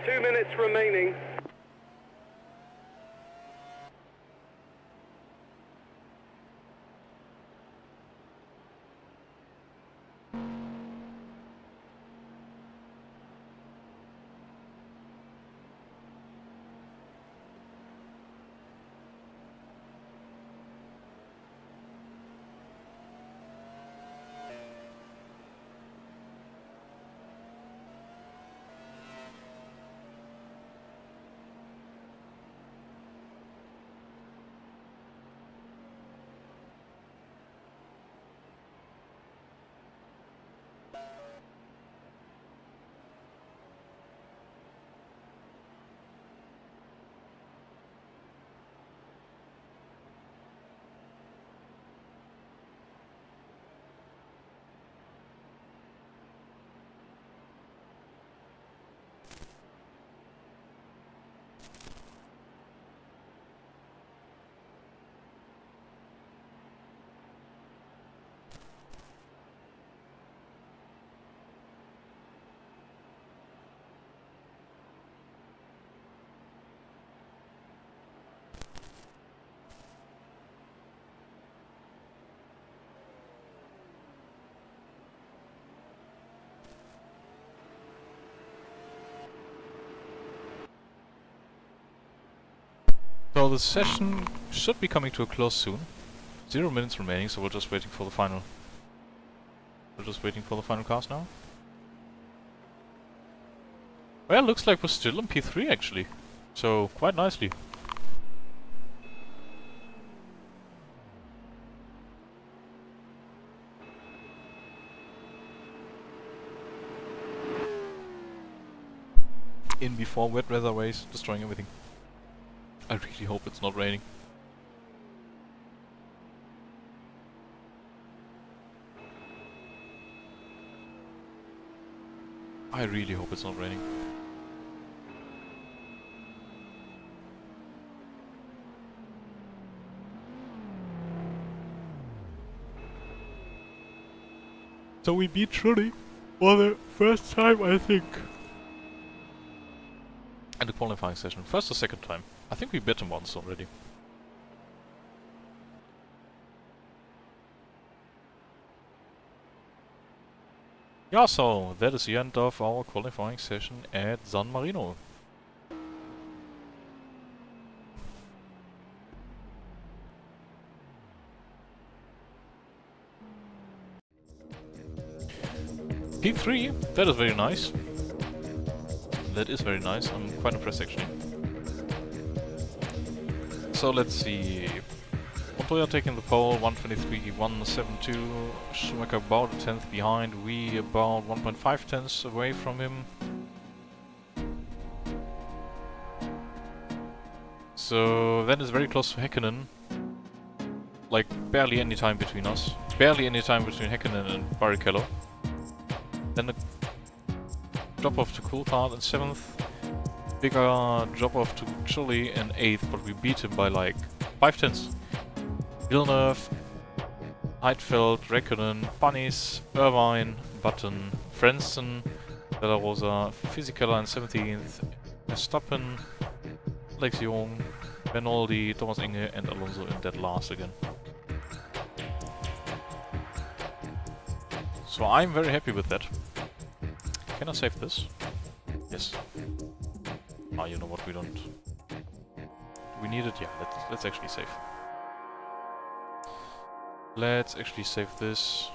Two minutes remaining. So the session should be coming to a close soon. 0 minutes remaining, so we're just waiting for the final. We're just waiting for the final cast now. Well, looks like we're still in P3 actually. So, quite nicely. In before wet weather waves, destroying everything. I really hope it's not raining. I really hope it's not raining. So we beat Trulli for the first time, I think. And the qualifying session. First or second time. I think we beat him once already. Yeah, so that is the end of our qualifying session at San Marino. P3, that is very nice. That is very nice, I'm quite impressed actually. So let's see. Montoya taking the pole, 123, 172. Schumacher about a tenth behind. We about 1.5 tenths away from him. So that is very close to Häkkinen. Like barely any time between us. Barely any time between Häkkinen and Barrichello. Then a drop off to Coulthard in 7th. Bigger drop off to Trulli in 8th, but we beat him by like 5 tenths. Villeneuve, Heidfeld, Räikkönen, Panis, Irvine, Button, Frentzen, De La Rosa, Fisichella in 17th, Verstappen, Alex Young, Bernoldi, Thomas Inge and Alonso in dead last again. So I'm very happy with that. Can I save this? Yes. Ah, you know what, we don't... Do we need it? Yeah, let's actually save. Let's actually save this.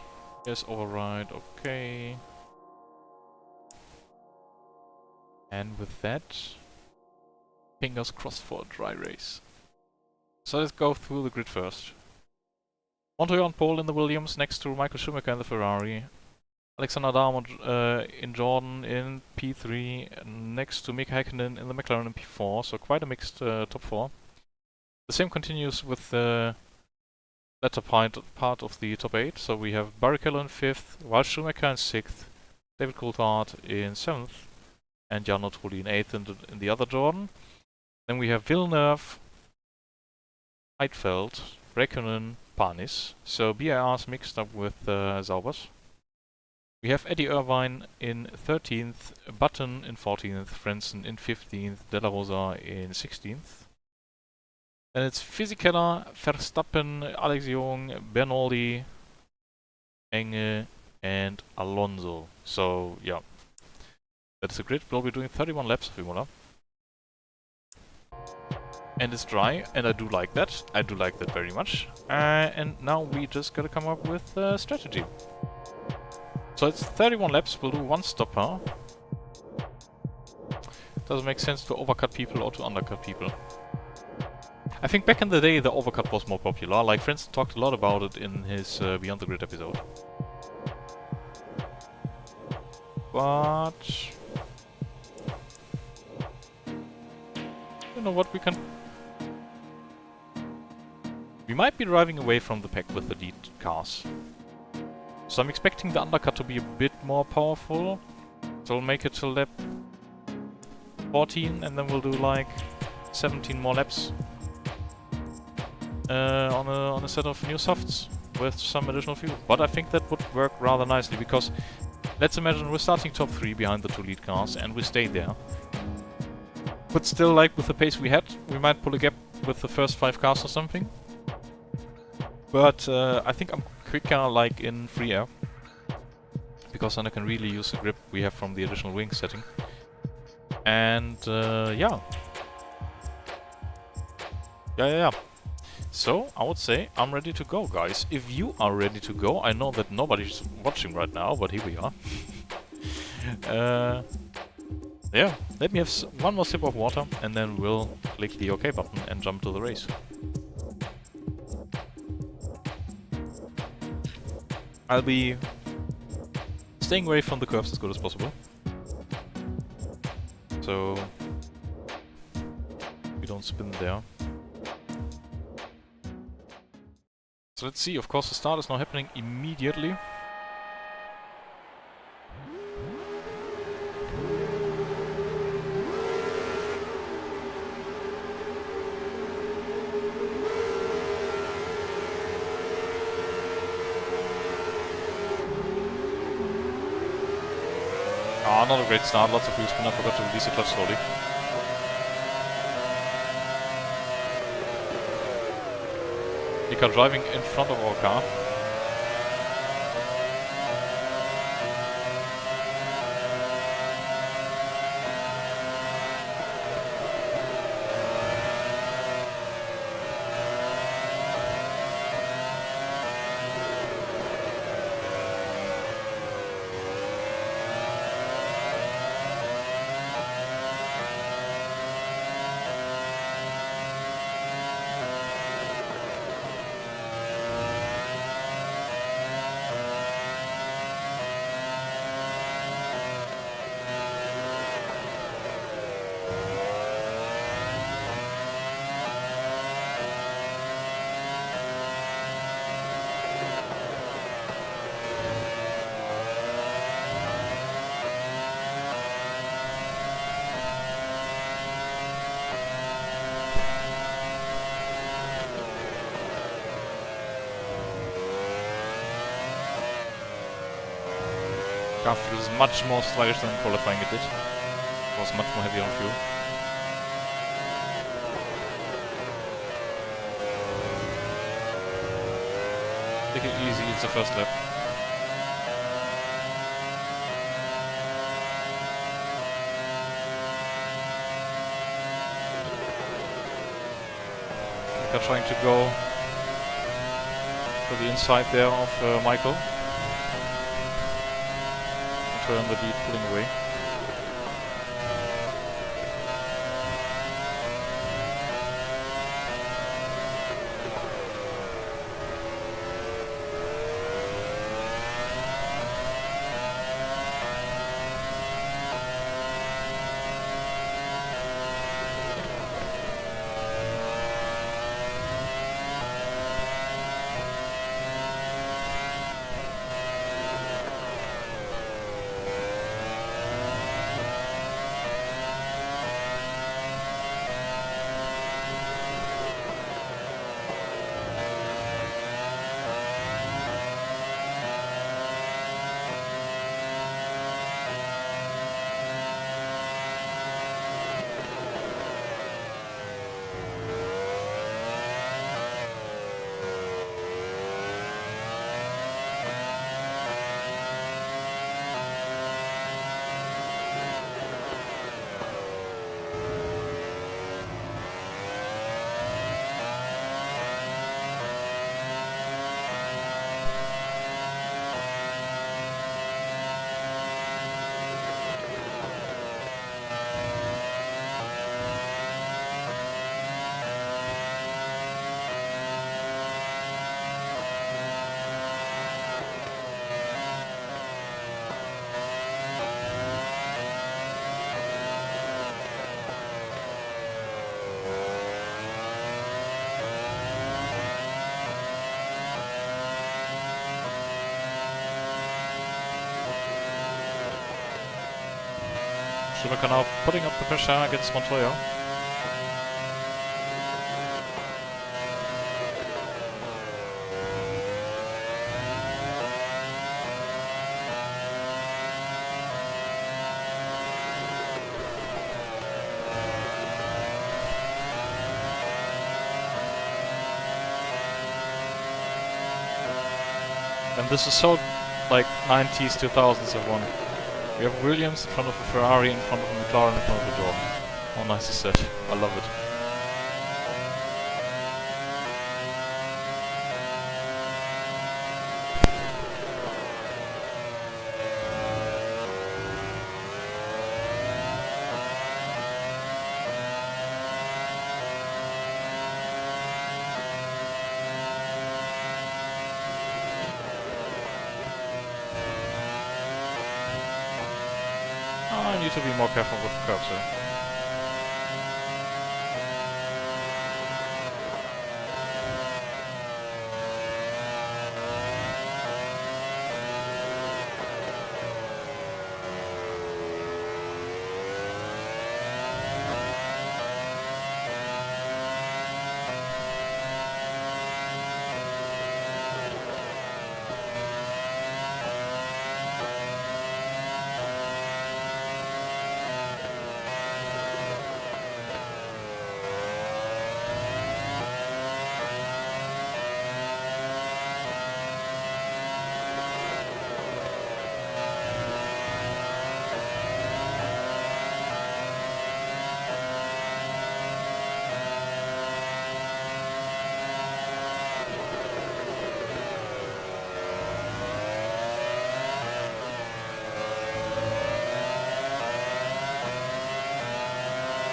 Yes, override, okay. And with that, fingers crossed for a dry race. So let's go through the grid first. Montoya on pole in the Williams, next to Michael Schumacher in the Ferrari. Alexander Darmon in Jordan in P3, next to Mika Häkkinen in the McLaren in P4, so quite a mixed top 4. The same continues with the latter part of the top 8, so we have Barrichello in 5th, Ralf Schumacher in 6th, David Coulthard in 7th, and Jarno Trulli in 8th in the other Jordan. Then we have Villeneuve, Heidfeld, Räikkönen, Panis, so BIR's mixed up with Saubers. We have Eddie Irvine in 13th, Button in 14th, Frentzen in 15th, De La Rosa in 16th. And it's Fisichella, Verstappen, Alex Young, Bernoldi, Enge, and Alonso. So, yeah. That's the grid. We'll be doing 31 laps of Imola. And it's dry, and I do like that. I do like that very much. And now we just gotta come up with a strategy. So it's 31 laps, we'll do one stopper. Doesn't make sense to overcut people or to undercut people. I think back in the day the overcut was more popular, like Frentzen talked a lot about it in his Beyond the Grid episode. But... you know what, we might be driving away from the pack with the lead cars. So I'm expecting the undercut to be a bit more powerful. So we'll make it to lap 14 and then we'll do like 17 more laps. On a set of new softs with some additional fuel. But I think that would work rather nicely because let's imagine we're starting top 3 behind the 2 lead cars and we stay there. But still, like with the pace we had, we might pull a gap with the first 5 cars or something. But I think I'm quicker like in free air. Because then I can really use the grip we have from the additional wing setting. And yeah. Yeah. So, I would say I'm ready to go, guys. If you are ready to go, I know that nobody's watching right now, but here we are. Yeah, let me have one more sip of water, and then we'll click the OK button and jump to the race. I'll be staying away from the curves as good as possible. So we don't spin there. So let's see, of course the start is now happening immediately. Ah, not a great start, lots of wheel spin, I forgot to release the clutch slowly. Nika driving in front of our car. Car feels much more sluggish than qualifying it did. It was much more heavy on fuel. Take it easy, it's the first lap. Nika trying to go to the inside there of Michael. Turn the lead, pulling away. Schumacher now putting up the pressure against Montoya. And this is so like 90s, 2000s F1. We have Williams in front of a Ferrari, in front of a McLaren, in front of a Jordan. How nice is that? I love it. I need to be more careful with the curbs here.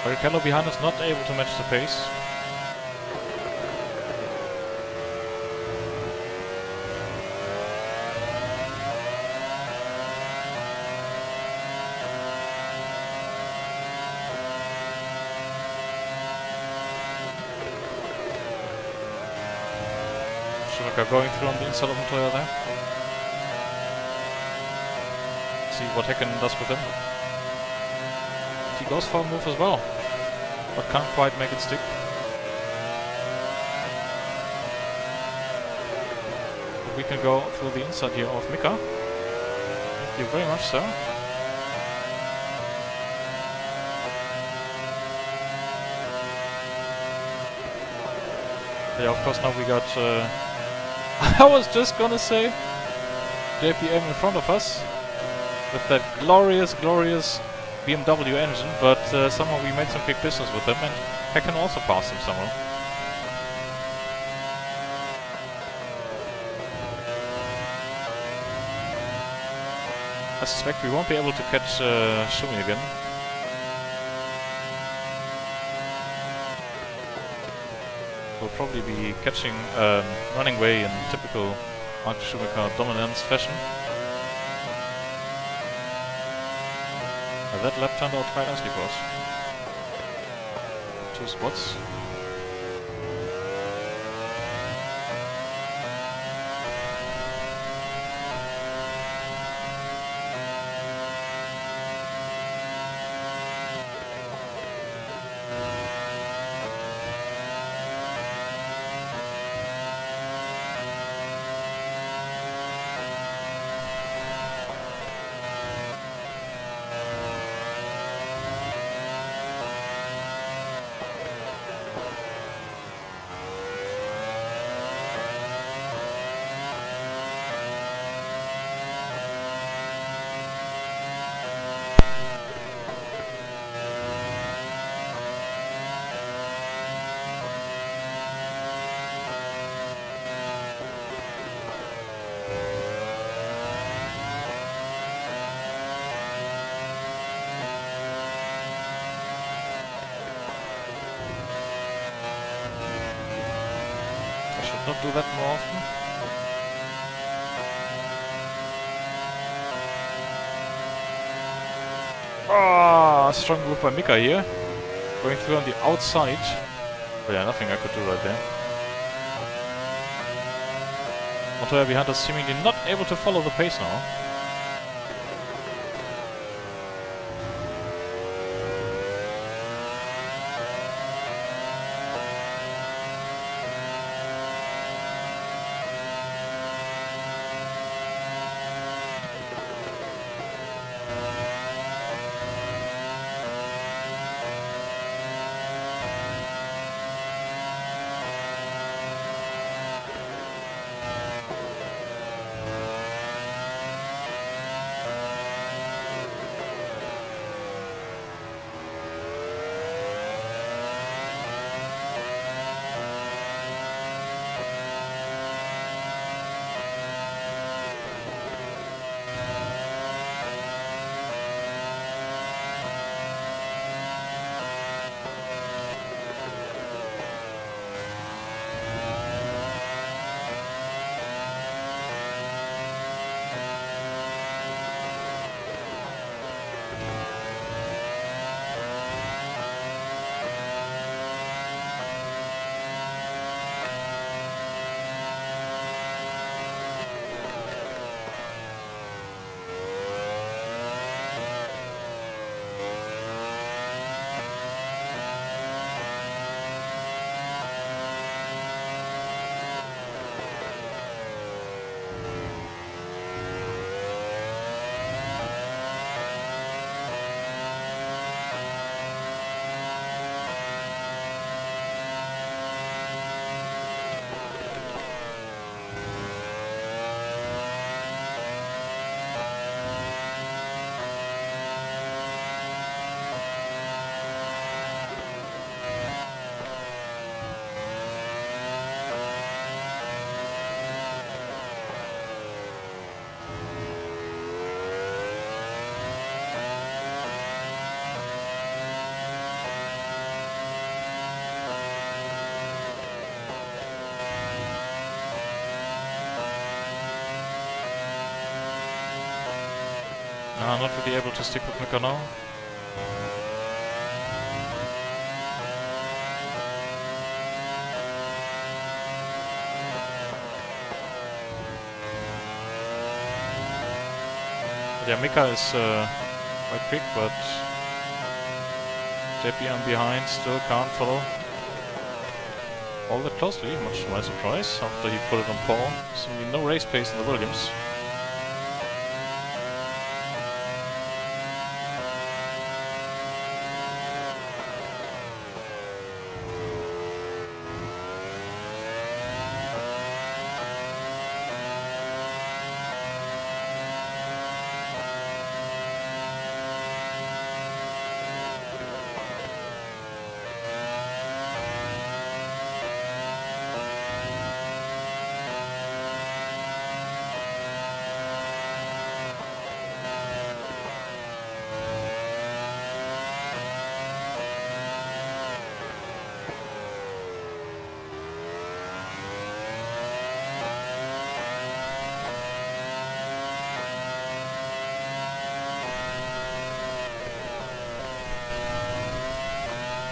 Barrichello behind us not able to match the pace. Schumacher going through on the inside of Montoya there. See what Häkkinen does with him. He goes for a move as well, but can't quite make it stick. We can go through the inside here of Mika. Thank you very much, sir. Yeah, of course now we got... I was just gonna say JPM in front of us with that glorious BMW engine, but somehow we made some quick business with him, and Häkkinen also passed him somehow. I suspect we won't be able to catch Schumi again. We'll probably be catching running away in typical Mark Schumacher dominance fashion. That lap turned out quite nicely for us. 2 spots. Not do that more often. Ah, strong move by Mika here. Going through on the outside. But yeah, nothing I could do right there. Montoya behind us seemingly not able to follow the pace now. Not really able to stick with Mika now. But yeah, Mika is quite quick, but JP on behind still can't follow all that closely, much to my surprise, after he put it on pole. So no race pace in the Williams.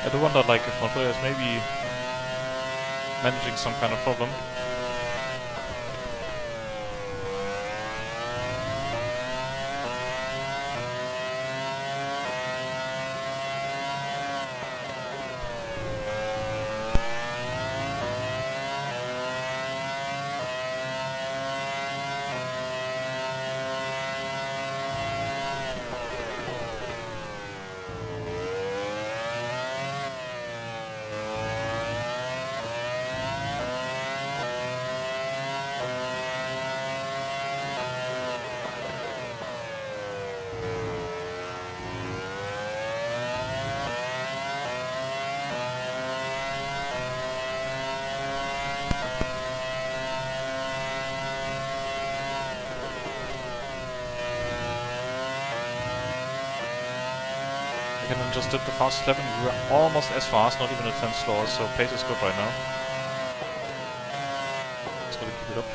I do wonder, like, if Montoya is maybe managing some kind of problem. Just did the fastest lap and we were almost as fast, not even a 10 slower, so pace is good right now. Just gotta keep it up.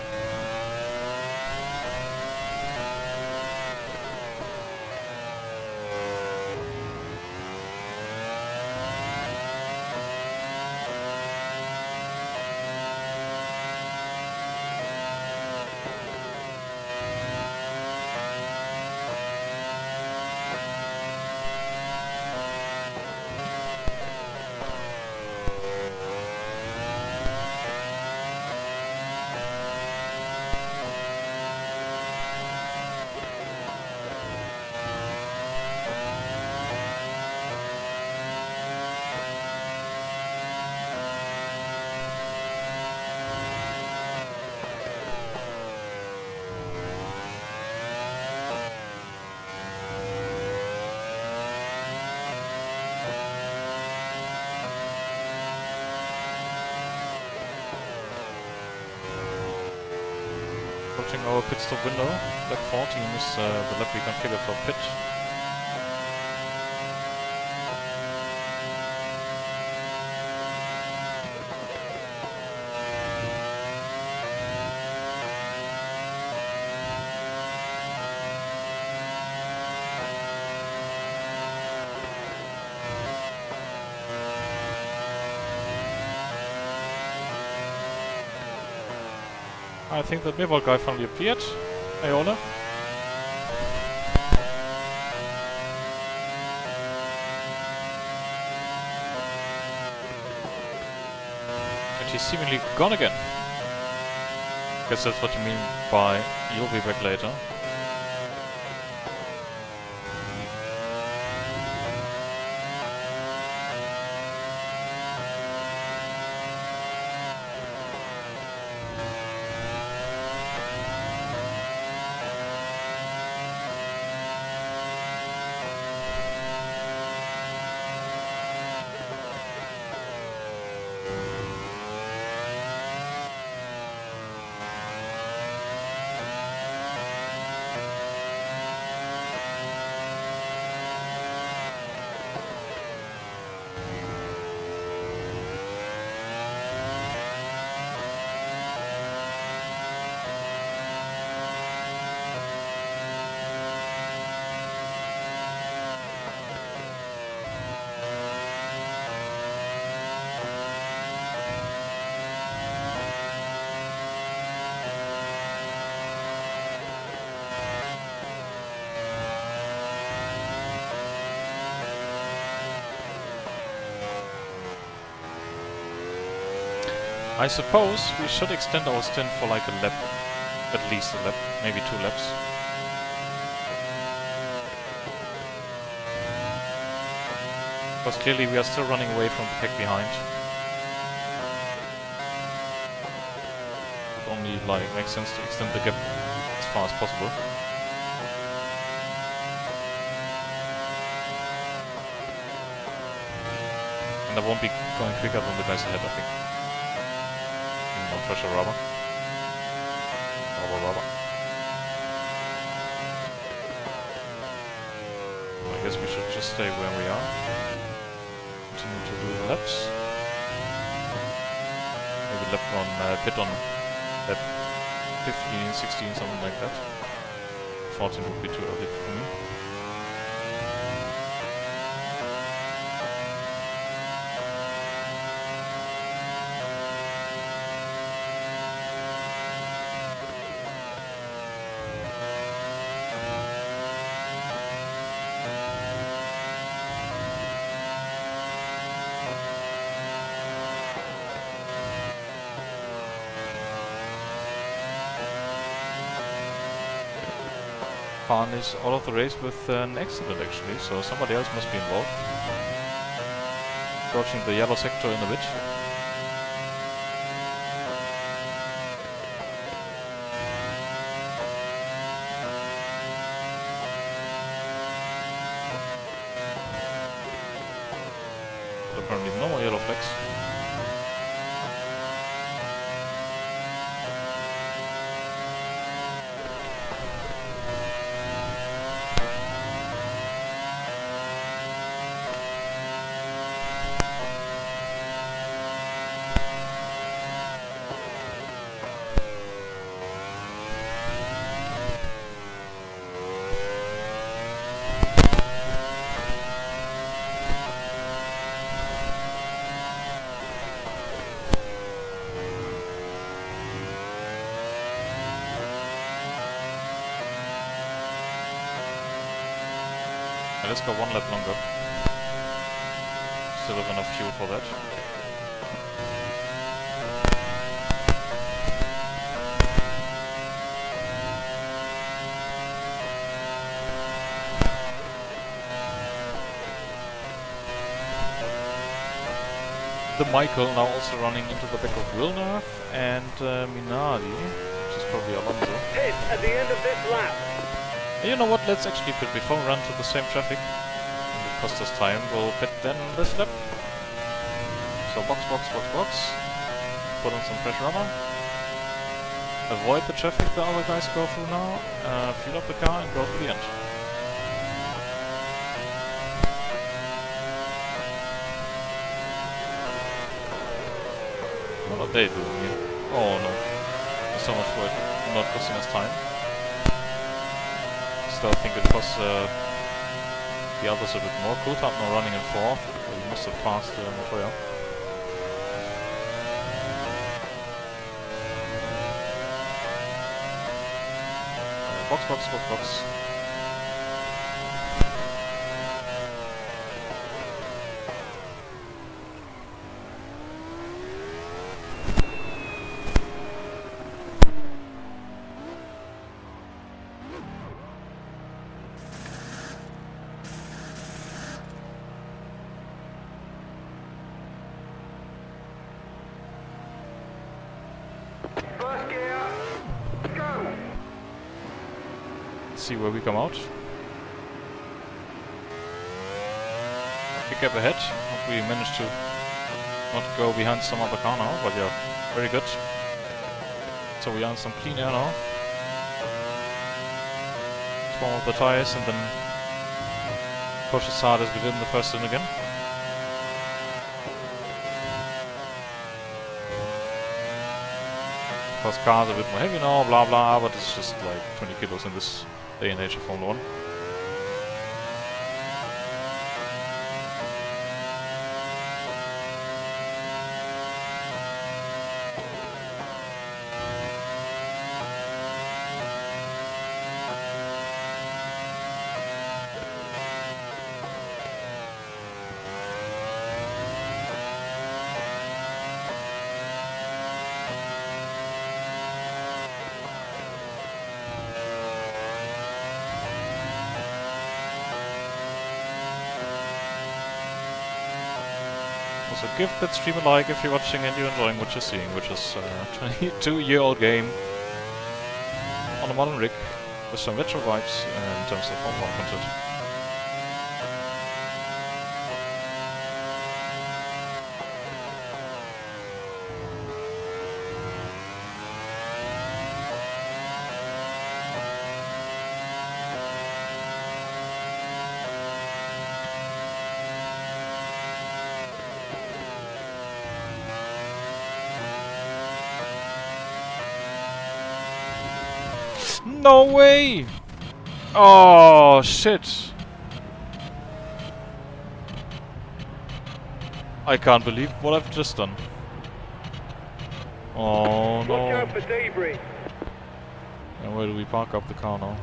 Approaching our pit stop window. Lap 14 is the lap we configured for pit. I think that Mirwald guy finally appeared. Hey Ole. And he's seemingly gone again. Guess that's what you mean by you'll be back later. I suppose we should extend our stint for like a lap. At least a lap, maybe 2 laps. Because clearly we are still running away from the pack behind. It only like makes sense to extend the gap as far as possible. And I won't be going quicker than the guys ahead, I think. No pressure, rubber. Rubber. I guess we should just stay where we are. Continue to do the laps. Maybe lap on, pit on lap 15, 16, something like that. 14 would be too early for me. Khan is out of the race with an accident actually, so somebody else must be involved. Approaching the yellow sector in a bit. But apparently no more yellow flags. Let's go 1 lap longer. Still have enough fuel for that. The Michael now also running into the back of Villeneuve and Minardi, which is probably Alonso. Pit at the end of this lap. You know what, let's actually pit before we run to the same traffic. It will cost us time, we'll pit then this lap. So box. Put on some fresh rubber. Avoid the traffic the other guys go through now. Fuel up the car and go to the end. What are they doing here? Oh no. So much for it not costing us time. Still think it costs the others a bit more. Coulthard now running in 4th. He must have passed Montoya. Box. First gear, go! See where we come out. Big gap ahead. Hope we managed to not go behind some other car now, but yeah, very good. So we are in some clean air now. Warm up the tires and then push as hard as we did in the first stint again. Because cars are a bit more heavy now, blah blah, but it's just like 20 kilos in this day and age of Formula 1. Also give that stream a like if you're watching and you're enjoying what you're seeing, which is a 22-year-old game on a modern rig with some retro vibes in terms of Formula 1 content. No way! Oh shit! I can't believe what I've just done. Oh no. Watch out for debris. And where do we park up the car now?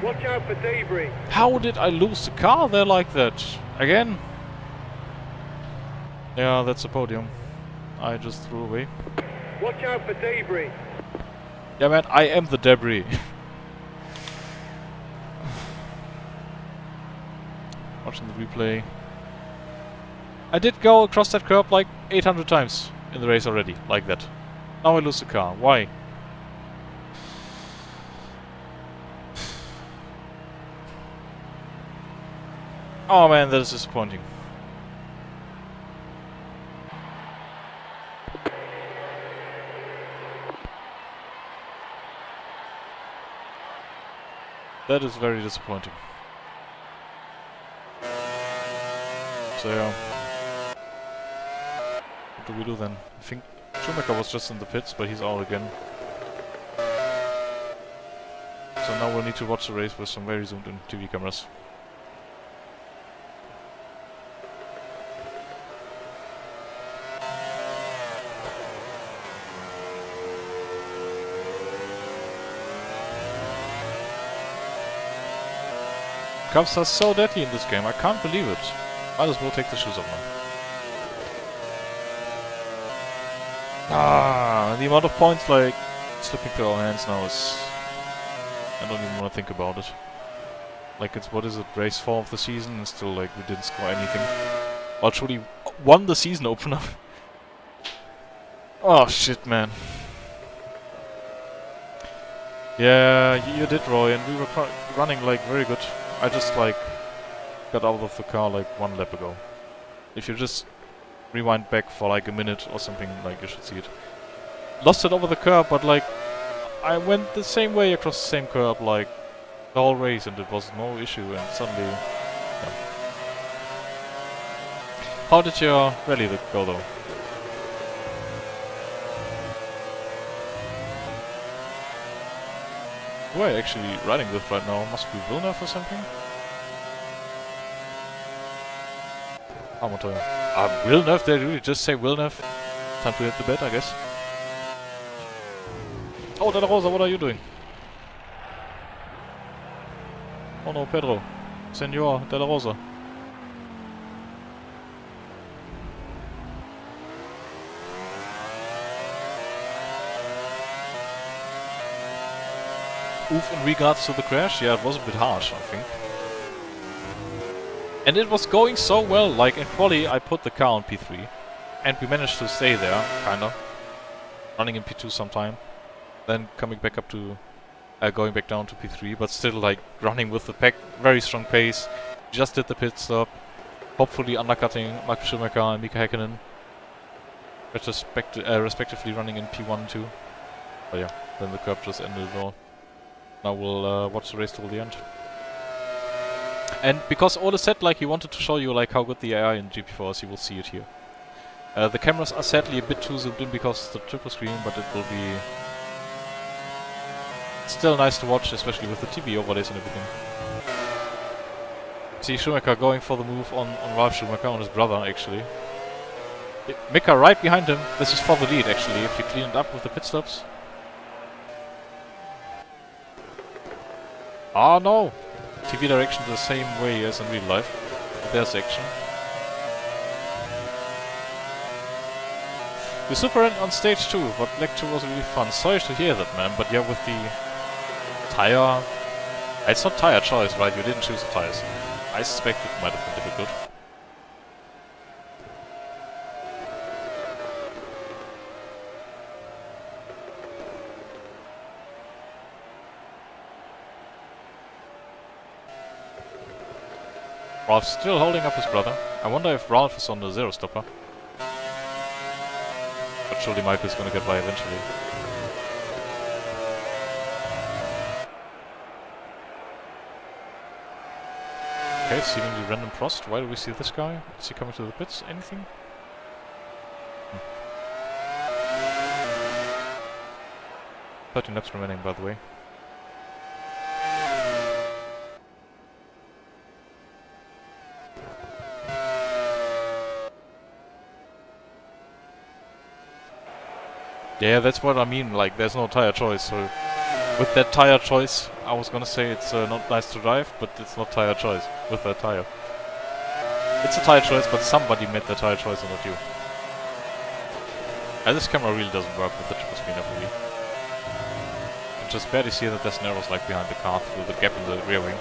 Watch out for debris. How did I lose the car there like that? Again? Yeah, that's a podium. I just threw away. Watch out for debris. Yeah man, I am the debris. Watching the replay. I did go across that curb like 800 times in the race already, like that. Now I lose the car. Why? Oh man, that is disappointing. That is very disappointing. So yeah. What do we do then? I think Schumacher was just in the pits, but he's out again. So now we'll need to watch the race with some very zoomed in TV cameras. Cups are so deadly in this game, I can't believe it. Might as well take the shoes off now. Ah, the amount of points like slipping through our hands now is... I don't even want to think about it. Like it's, what is it, race 4 of the season and still like we didn't score anything. Or truly won the season opener. Oh shit man. Yeah, you did Roy, and we were running like very good. I just like got out of the car like 1 lap ago. If you just rewind back for like a minute or something, like you should see it. Lost it over the curb, but like I went the same way across the same curb like the whole race and it was no issue, and suddenly... Yeah. How did your rally go though? Who am I actually riding with right now? Must be Villeneuve or something? Montoya. Villeneuve, they really just say Villeneuve. Time to hit the bed, I guess. Oh, De La Rosa, what are you doing? Oh no, Pedro. Senor De La Rosa. Oof, in regards to the crash, yeah, it was a bit harsh, I think. And it was going so well, like in quali I put the car on P3. And we managed to stay there, kinda. Running in P2 sometime. Then coming back up to... going back down to P3, but still like running with the pack, very strong pace. Just did the pit stop. Hopefully undercutting Michael Schumacher and Mika Häkkinen. Respectively running in P1 and 2. But yeah, then the curb just ended it all. Now we'll watch the race till the end. And because Ole said like he wanted to show you like how good the AI in GP4 is, you will see it here. The cameras are sadly a bit too zoomed in because of the triple screen, but it will be still nice to watch, especially with the TV overlays and everything. See Schumacher going for the move on Ralf Schumacher, on his brother actually. Mika right behind him. This is for the lead actually, if you clean it up with the pit stops. Oh no! TV direction the same way as in real life. There's action. We super ran on stage 2, but leg 2 was really fun. Sorry to hear that, man, but yeah, with the tire... It's not tire choice, right? You didn't choose the tires. I suspect it might have been difficult. Ralph's still holding up his brother. I wonder if Ralph is on the zero stopper. But surely Michael's gonna get by eventually. Okay, seemingly random Prost. Why do we see this guy? Is he coming to the pits? Anything? 13 laps remaining, by the way. Yeah, that's what I mean, like, there's no tire choice, so... With that tire choice, I was gonna say it's not nice to drive, but it's not tire choice with that tire. It's a tire choice, but somebody made the tire choice and not you. This camera really doesn't work with the triple screen FOV. You can just barely see that there's an arrows like behind the car through the gap in the rear wing.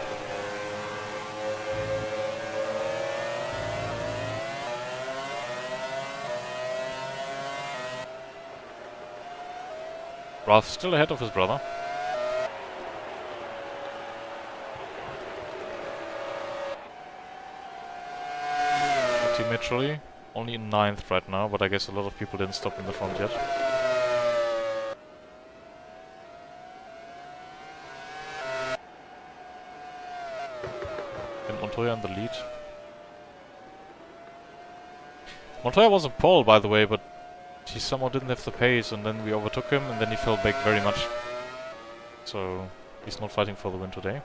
Ralph still ahead of his brother. Teammate Trolley only in 9th right now, but I guess a lot of people didn't stop in the front yet. And Montoya in the lead. Montoya was on pole, by the way, but he somehow didn't have the pace, and then we overtook him, and then he fell back very much. So he's not fighting for the win today.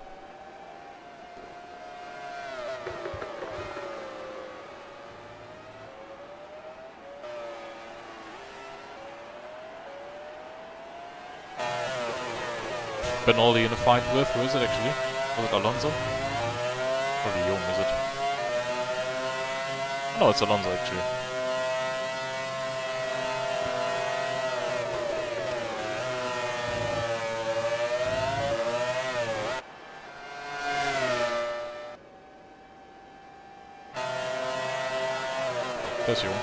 Benaldi in a fight with, who is it actually? Was it Alonso? Probably Young, is it? No, it's Alonso actually. There's Young.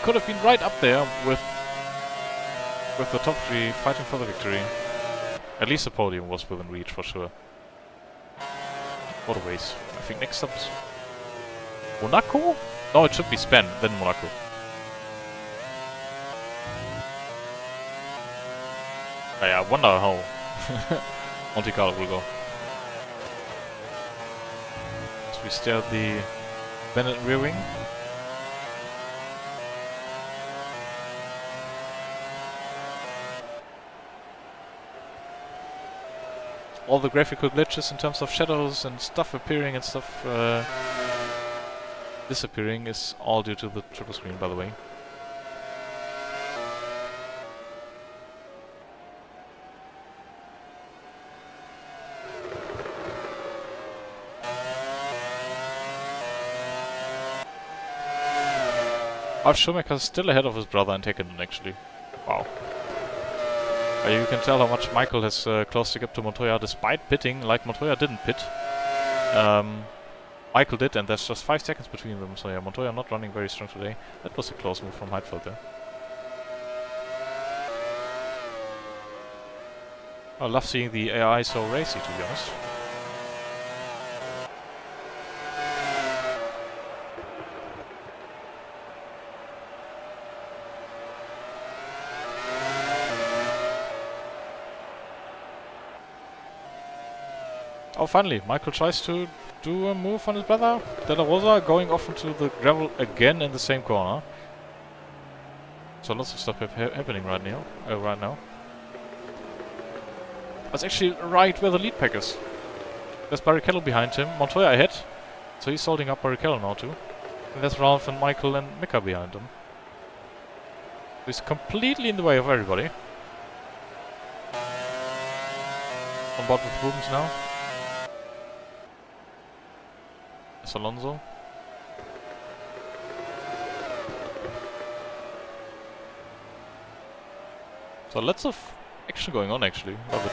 Could have been right up there with the top 3 fighting for the victory. At least the podium was within reach for sure. What a waste. I think next up's Monaco? No, it should be Spain, then Monaco. I wonder how Monte Carlo will go. So we stare at the Bennett rear wing. All the graphical glitches in terms of shadows and stuff appearing and stuff disappearing is all due to the triple screen, by the way. Ralf Schumacher is still ahead of his brother in Tekken, actually. Wow. You can tell how much Michael has closed the gap to Montoya despite pitting, like Montoya didn't pit. Michael did, and there's just 5 seconds between them, so yeah, Montoya not running very strong today. That was a close move from Heidfeld there. I love seeing the AI so racy, to be honest. Oh, finally, Michael tries to do a move on his brother. De La Rosa going off into the gravel again in the same corner. So lots of stuff happening right now. That's actually right where the lead pack is. There's Barrichello behind him, Montoya ahead. So he's holding up Barrichello now too. And there's Ralph and Michael and Mika behind him. He's completely in the way of everybody. On board with Rubens now. That's Alonso. So lots of action going on actually, love it.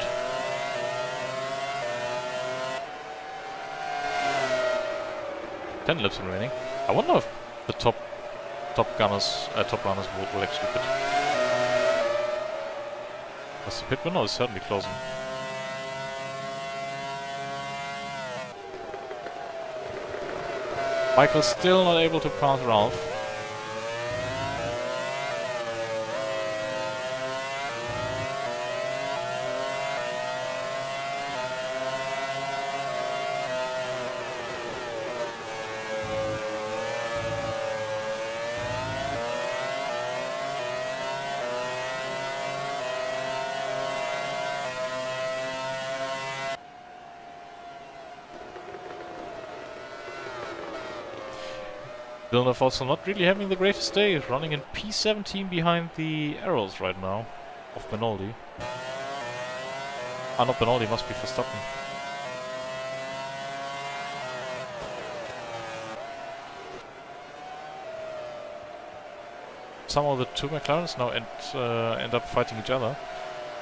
Ten laps remaining. I wonder if the top runners will actually pit. Was the pit window is certainly closing. Michael still not able to pass Ralph. Villeneuve also not really having the greatest day, running in P17 behind the arrows right now of Benoldi. Ah, not Benoldi, must be Verstappen. Somehow the two McLarens now end up fighting each other.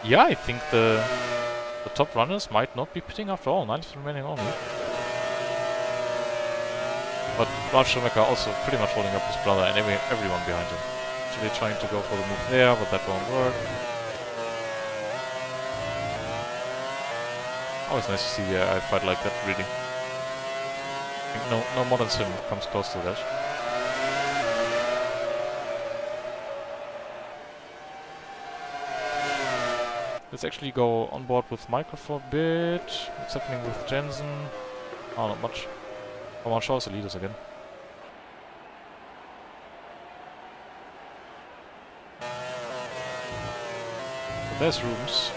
Yeah, I think the top runners might not be pitting after all, 90 remaining only. But Ralf Schumacher also pretty much holding up his brother and everyone behind him. Actually trying to go for the move there, but that won't work. Always nice to see the AI fight like that, really. I think no modern sim comes close to that. Let's actually go on board with Michael for a bit. What's happening with Jensen? Oh, not much. Come on, show us the leaders again. So there's Rooms.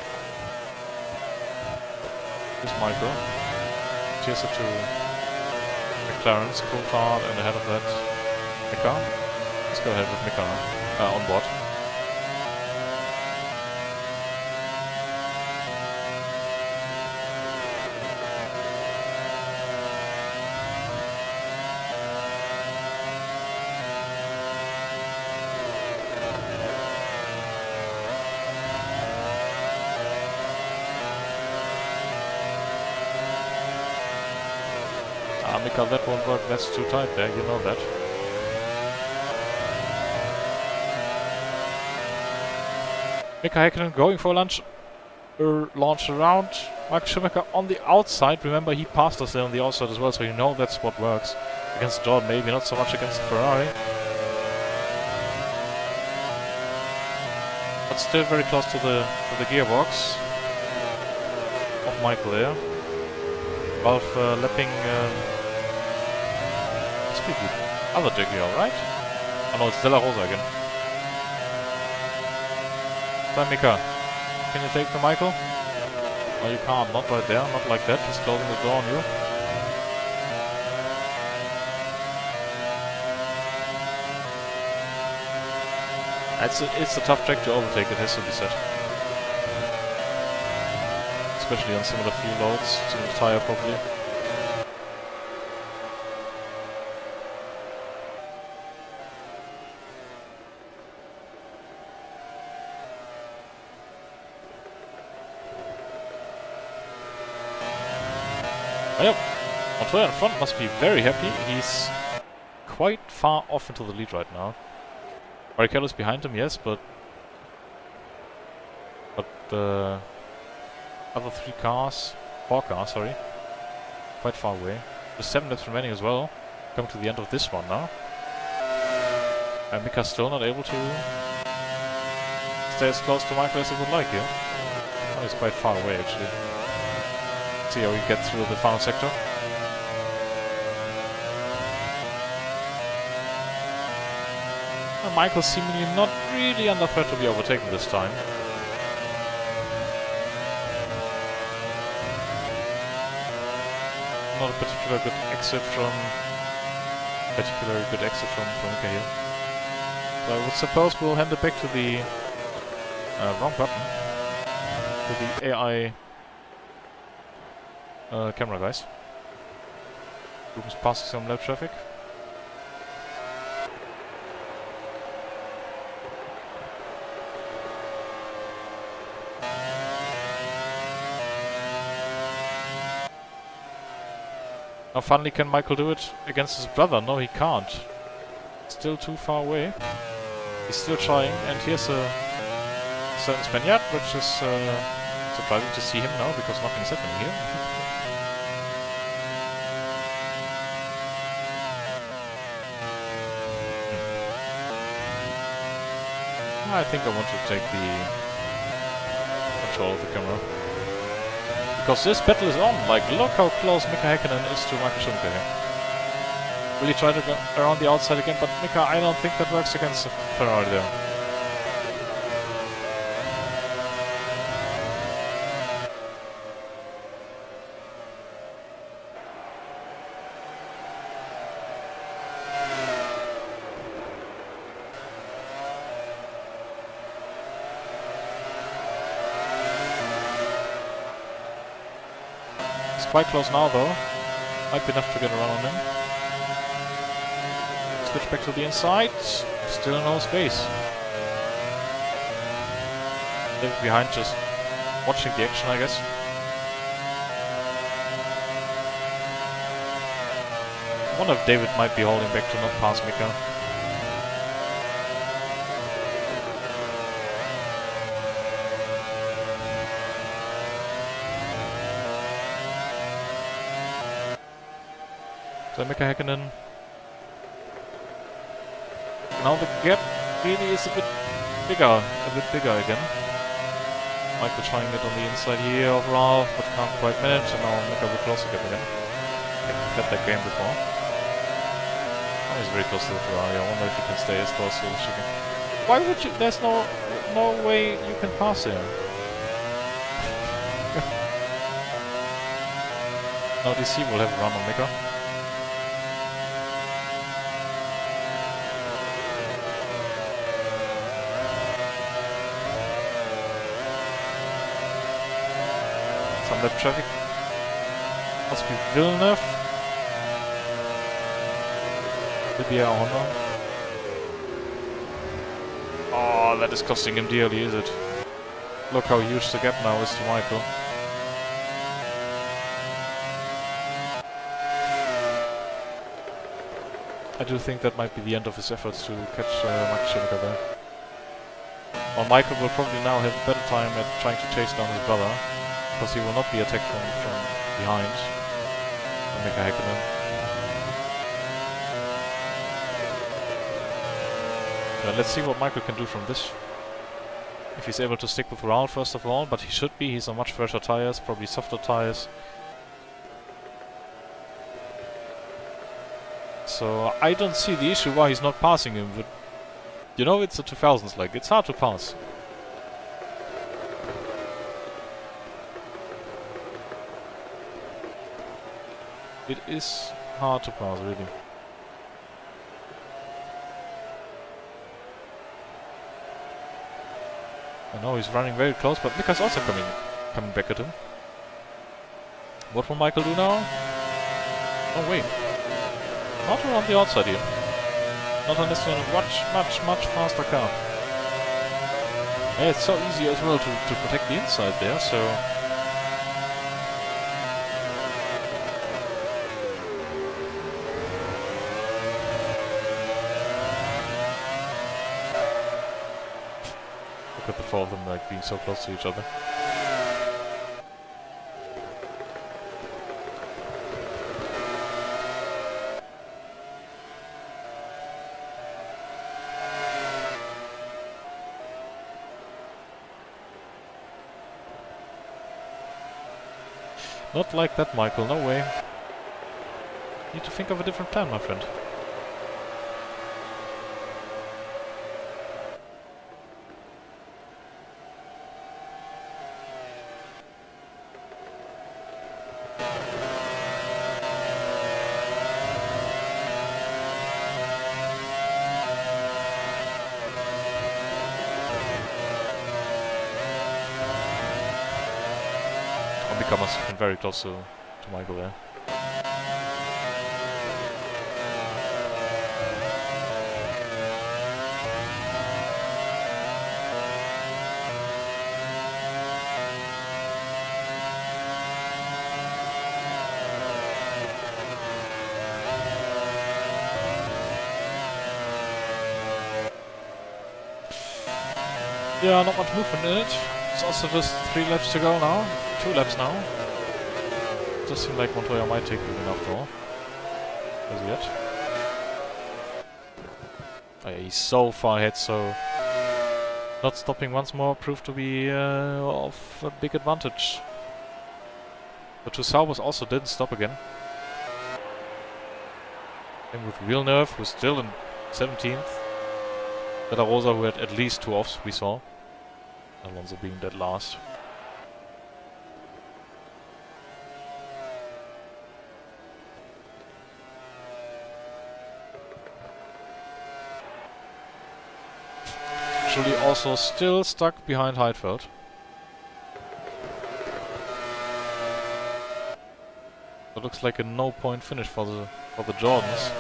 Here's Michael. Cheers it to McLaren's Coulthard, and ahead of that, Mika. Let's go ahead with Mika on board. Mika, that won't work, that's too tight there, you know that. Mika Häkkinen going for a launch around. Michael Schumacher on the outside. Remember, he passed us there on the outside as well, so you know that's what works. Against Jordan, maybe not so much against Ferrari. But still very close to the gearbox of Michael there. Ralf lapping the other Jaguar, right? Oh no, it's De La Rosa again. Time, Mika. Can you take the Michael? No, you can't. Not right there. Not like that. He's closing the door on you. It's a tough track to overtake, it has to be said. Especially on similar fuel loads, similar tire probably. Oh, yep, Montoya in front must be very happy. He's quite far off into the lead right now. Barrichello's behind him, yes, but the other four cars, sorry, quite far away. There's 7 laps remaining as well. Coming to the end of this one now. And Mika's still not able to stay as close to Michael as he would like here. Oh, he's quite far away actually. See how we get through the final sector. And Michael seemingly not really under threat to be overtaken this time. Not a particularly good exit from Mika here. So I would suppose we'll hand it back to the wrong button, to the AI camera guys. Rubens passing some lap traffic. How finally can Michael do it against his brother? No, he can't. Still too far away. He's still trying, and here's a certain Spaniard, which is surprising to see him now, because nothing's happening here. I think I want to take the control of the camera. Because this battle is on. Like, look how close Mika Häkkinen is to Michael Schumacher here. Will he try to go around the outside again? But Mika, I don't think that works against the Ferrari there. Quite close now though. Might be enough to get around on him. Switch back to the inside. Still no space. Living behind, just watching the action, I guess. I wonder if David might be holding back to not pass Mika. So Mika Häkkinen. Now the gap really is a bit bigger again. Michael trying it on the inside here of Ralph, but can't quite manage, and now Mika will close the gap again. We've had that game before. Oh, he's very close to the Ferrari. I wonder if he can stay as close to the chicken. Why would you? There's no way you can pass him. Now DC will have a run on Mika. Some left traffic. Must be Villeneuve. Maybe Honda. Oh, that is costing him dearly, is it? Look how huge the gap now is to Michael. I do think that might be the end of his efforts to catch Max Schumacher there. Well, Michael will probably now have a better time at trying to chase down his brother, because he will not be attacked from behind by Mika Häkkinen. Let's see what Michael can do from this. If he's able to stick with Raul first of all, but he should be. He's on much fresher tires, probably softer tires. So I don't see the issue why he's not passing him, but you know, it's the 2000s, like, it's hard to pass. It is hard to pass, really. I know he's running very close, but Mika's also coming back at him. What will Michael do now? Oh wait. Not around the outside here. Not unless you're in a much faster car. Yeah, it's so easy as well to protect the inside there, so... Look at the four of them, like, being so close to each other. Not like that, Michael, no way. Need to think of a different plan, my friend. Mika must have been very close to Michael there. Yeah, not much movement in it. It's also just 3 laps to go now. 2 laps now. Does seem like Montoya might take the win after all. As yet. Oh, yeah, he's so far ahead, so not stopping once more proved to be of a big advantage. The two Saubers also didn't stop again. Same with Villeneuve, who's still in 17th. De La Rosa, who had at least 2 offs, we saw. Alonso being dead last. Actually also still stuck behind Heidfeld. It looks like a no-point finish for the Jordans.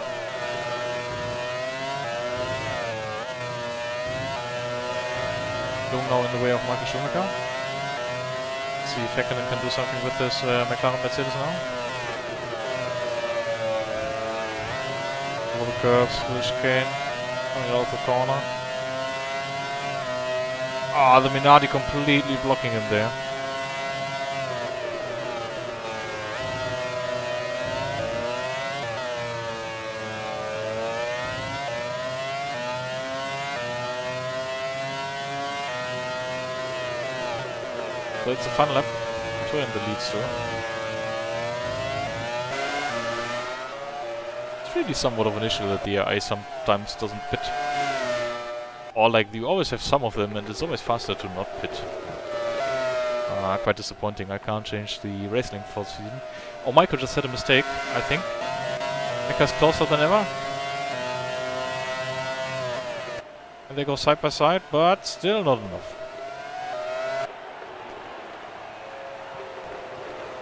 Going now in the way of Michael Schumacher. Let's see if Häkkinen can do something with this McLaren Mercedes now. Over the curves, through the chicane, coming out of the corner. Ah, the Minardi completely blocking him there. So it's a fun lap. Two in the lead still. It's really somewhat of an issue that the AI sometimes doesn't pit. Or like you always have some of them and it's always faster to not pit. Quite disappointing. I can't change the race length for the season. Oh, Michael just had a mistake, I think. Mika's closer than ever. And they go side by side, but still not enough.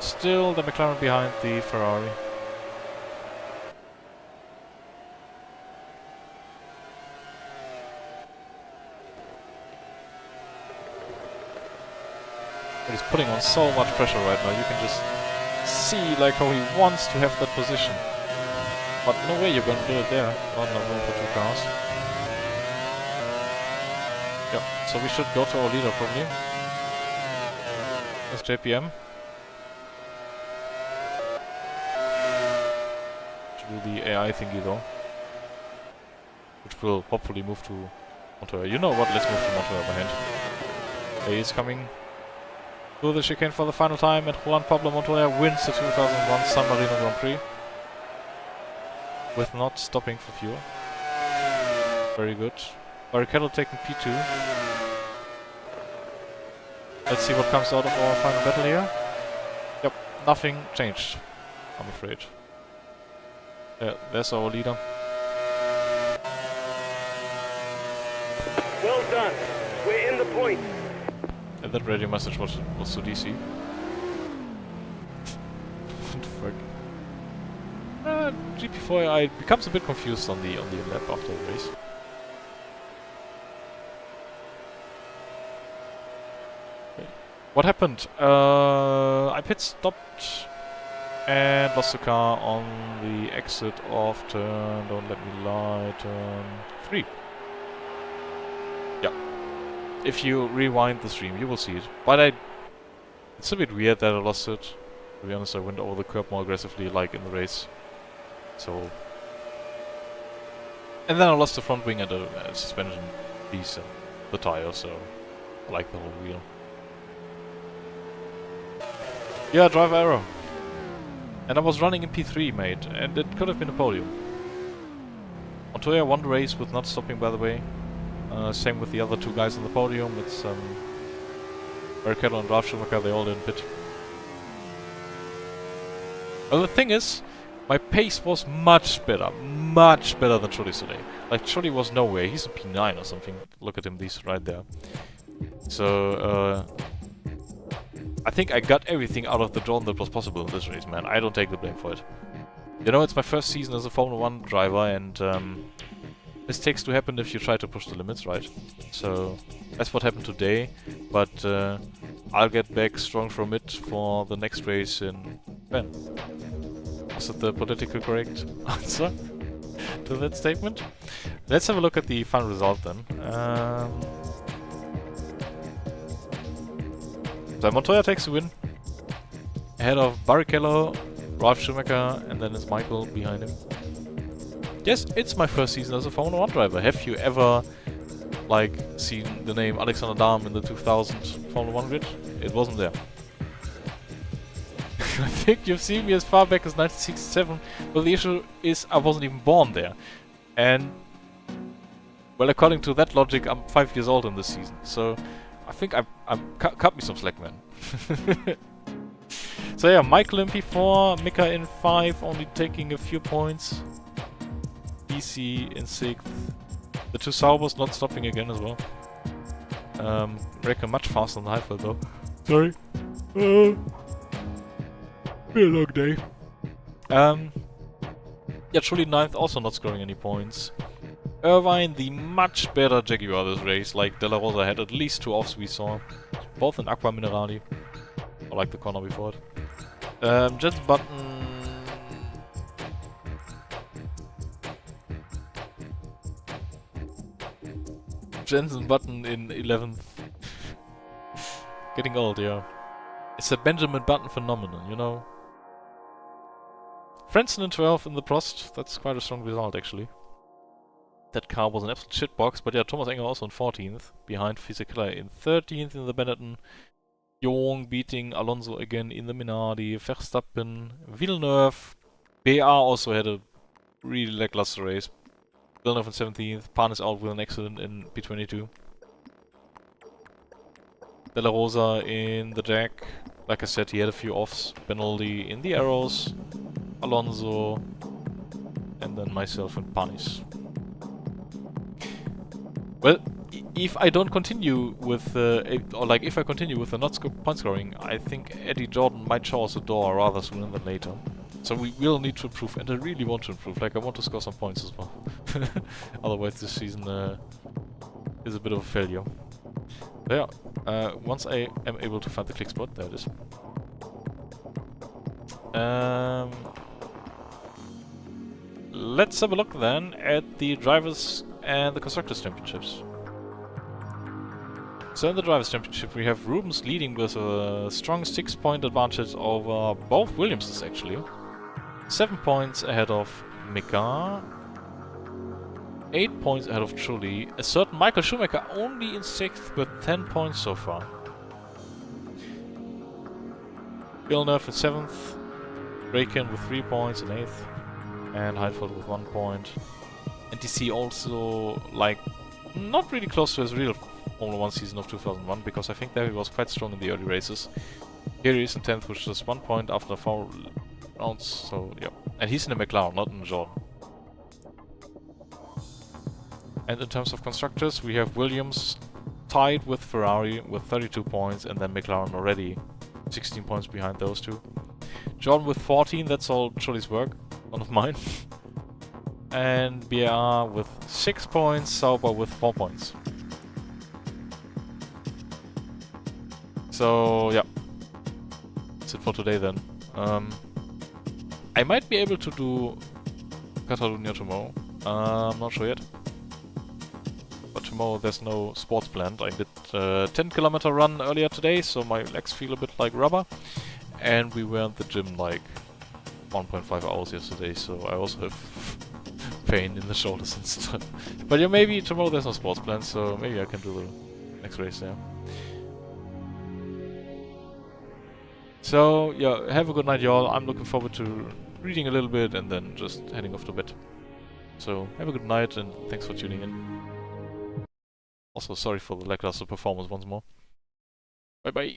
Still the McLaren behind the Ferrari. But he's putting on so much pressure right now. You can just see like how he wants to have that position. But no way you're gonna do it there. Not enough room for 2 cars. Yep, so we should go to our leader probably. That's JPM. Do the AI thingy though, which will hopefully move to Montoya. You know what? Let's move to Montoya behind. He is coming through the chicane for the final time, and Juan Pablo Montoya wins the 2001 San Marino Grand Prix with not stopping for fuel. Very good. Barrichello taking P2. Let's see what comes out of our final battle here. Yep, nothing changed, I'm afraid. Yeah, there's our leader. Well done. We're in the point. And that radio message was to DC. What the fuck? GP4 becomes a bit confused on the lap after the race. Okay. What happened? I pit stopped and lost the car on the exit of turn, don't let me lie, turn 3. Yeah. If you rewind the stream, you will see it. But it's a bit weird that I lost it. To be honest, I went over the curb more aggressively, like in the race. So... And then I lost the front wing and the suspension piece and the tire, so... I like the whole wheel. Yeah, driver error. And I was running in P3, mate, and it could have been a podium. Montoya won the race with not stopping, by the way. Same with the other 2 guys on the podium. It's Barrichello and Ralf Schumacher, they all didn't pit. Well, the thing is, my pace was much better than Choli's today. Like, Choli was nowhere, he's a P9 or something. Look at him, these right there. So, I think I got everything out of the Jordan that was possible in this race, man. I don't take the blame for it. You know, it's my first season as a Formula 1 driver, and mistakes do happen if you try to push the limits, right? So, that's what happened today, but I'll get back strong from it for the next race in Japan. Was it the politically correct answer to that statement? Let's have a look at the final result then. So Montoya takes the win. Ahead of Barrichello, Ralf Schumacher, and then it's Michael behind him. Yes, it's my first season as a Formula 1 driver. Have you ever, like, seen the name Alexander Dahm in the 2000 Formula 1 grid? It wasn't there. I think you've seen me as far back as 1967, but the issue is I wasn't even born there. And, well, according to that logic, I'm 5 years old in this season, so I think cut me some slack, man. So yeah, Michael in P4, Mika in 5, only taking a few points. BC in 6th. The two Saubers not stopping again as well. Reckon much faster than Heifeld though. Sorry. Been a long day. Yeah, truly 9th, also not scoring any points. Irvine, the much better Jaguar this race. Like De La Rosa had at least 2 offs we saw. Both in Aqua Minerali. I like the corner before it. Jensen Button. Jensen Button in 11th. Getting old, yeah. It's a Benjamin Button phenomenon, you know. Frentzen in 12th in the Prost. That's quite a strong result, actually. That car was an absolute shitbox, but yeah, Thomas Enger also in 14th. Behind Fisichella in 13th in the Benetton. Young beating Alonso again in the Minardi, Verstappen, Villeneuve. BA also had a really lackluster race. Villeneuve in 17th, Pan is out with an accident in P22. De La Rosa in the Jack. Like I said, he had a few offs. Benoldi in the Arrows, Alonso, and then myself and Panis. Well, if I don't continue with, if I continue with the point scoring, I think Eddie Jordan might show us a door rather sooner than later. So we will need to improve, and I really want to improve. Like, I want to score some points as well. Otherwise, this season is a bit of a failure. But yeah, once I am able to find the click spot, there it is. Let's have a look then at the Drivers' and the Constructors' Championships. So in the Drivers' Championship we have Rubens leading with a strong 6-point advantage over both Williamses actually. 7 points ahead of Mika. 8 points ahead of Trulli. A certain Michael Schumacher only in 6th with 10 points so far. Villeneuve in 7th. Raikkonen with 3 points in 8th. And Heidfeld with 1 point. And DC also, like, not really close to his real Formula 1 season of 2001, because I think there he was quite strong in the early races. Here he is in 10th, which is 1 point after 4 rounds, so yeah. And he's in a McLaren, not in a Jordan. And in terms of constructors, we have Williams tied with Ferrari with 32 points, and then McLaren already 16 points behind those two. Jordan with 14, that's all Trulli's work, none of mine. And BAR with 6 points, Sauber with 4 points. So, yeah. That's it for today then. I might be able to do Catalonia tomorrow. I'm not sure yet. But tomorrow there's no sports planned. I did a 10-kilometer run earlier today, so my legs feel a bit like rubber. And we were at the gym like 1.5 hours yesterday, so I also have pain in the shoulders and stuff. But yeah, maybe tomorrow there's no sports plan, so maybe I can do the next race there. So yeah, have a good night y'all. I'm looking forward to reading a little bit and then just heading off to bed. So have a good night and thanks for tuning in. Also sorry for the lackluster performance once more. Bye bye.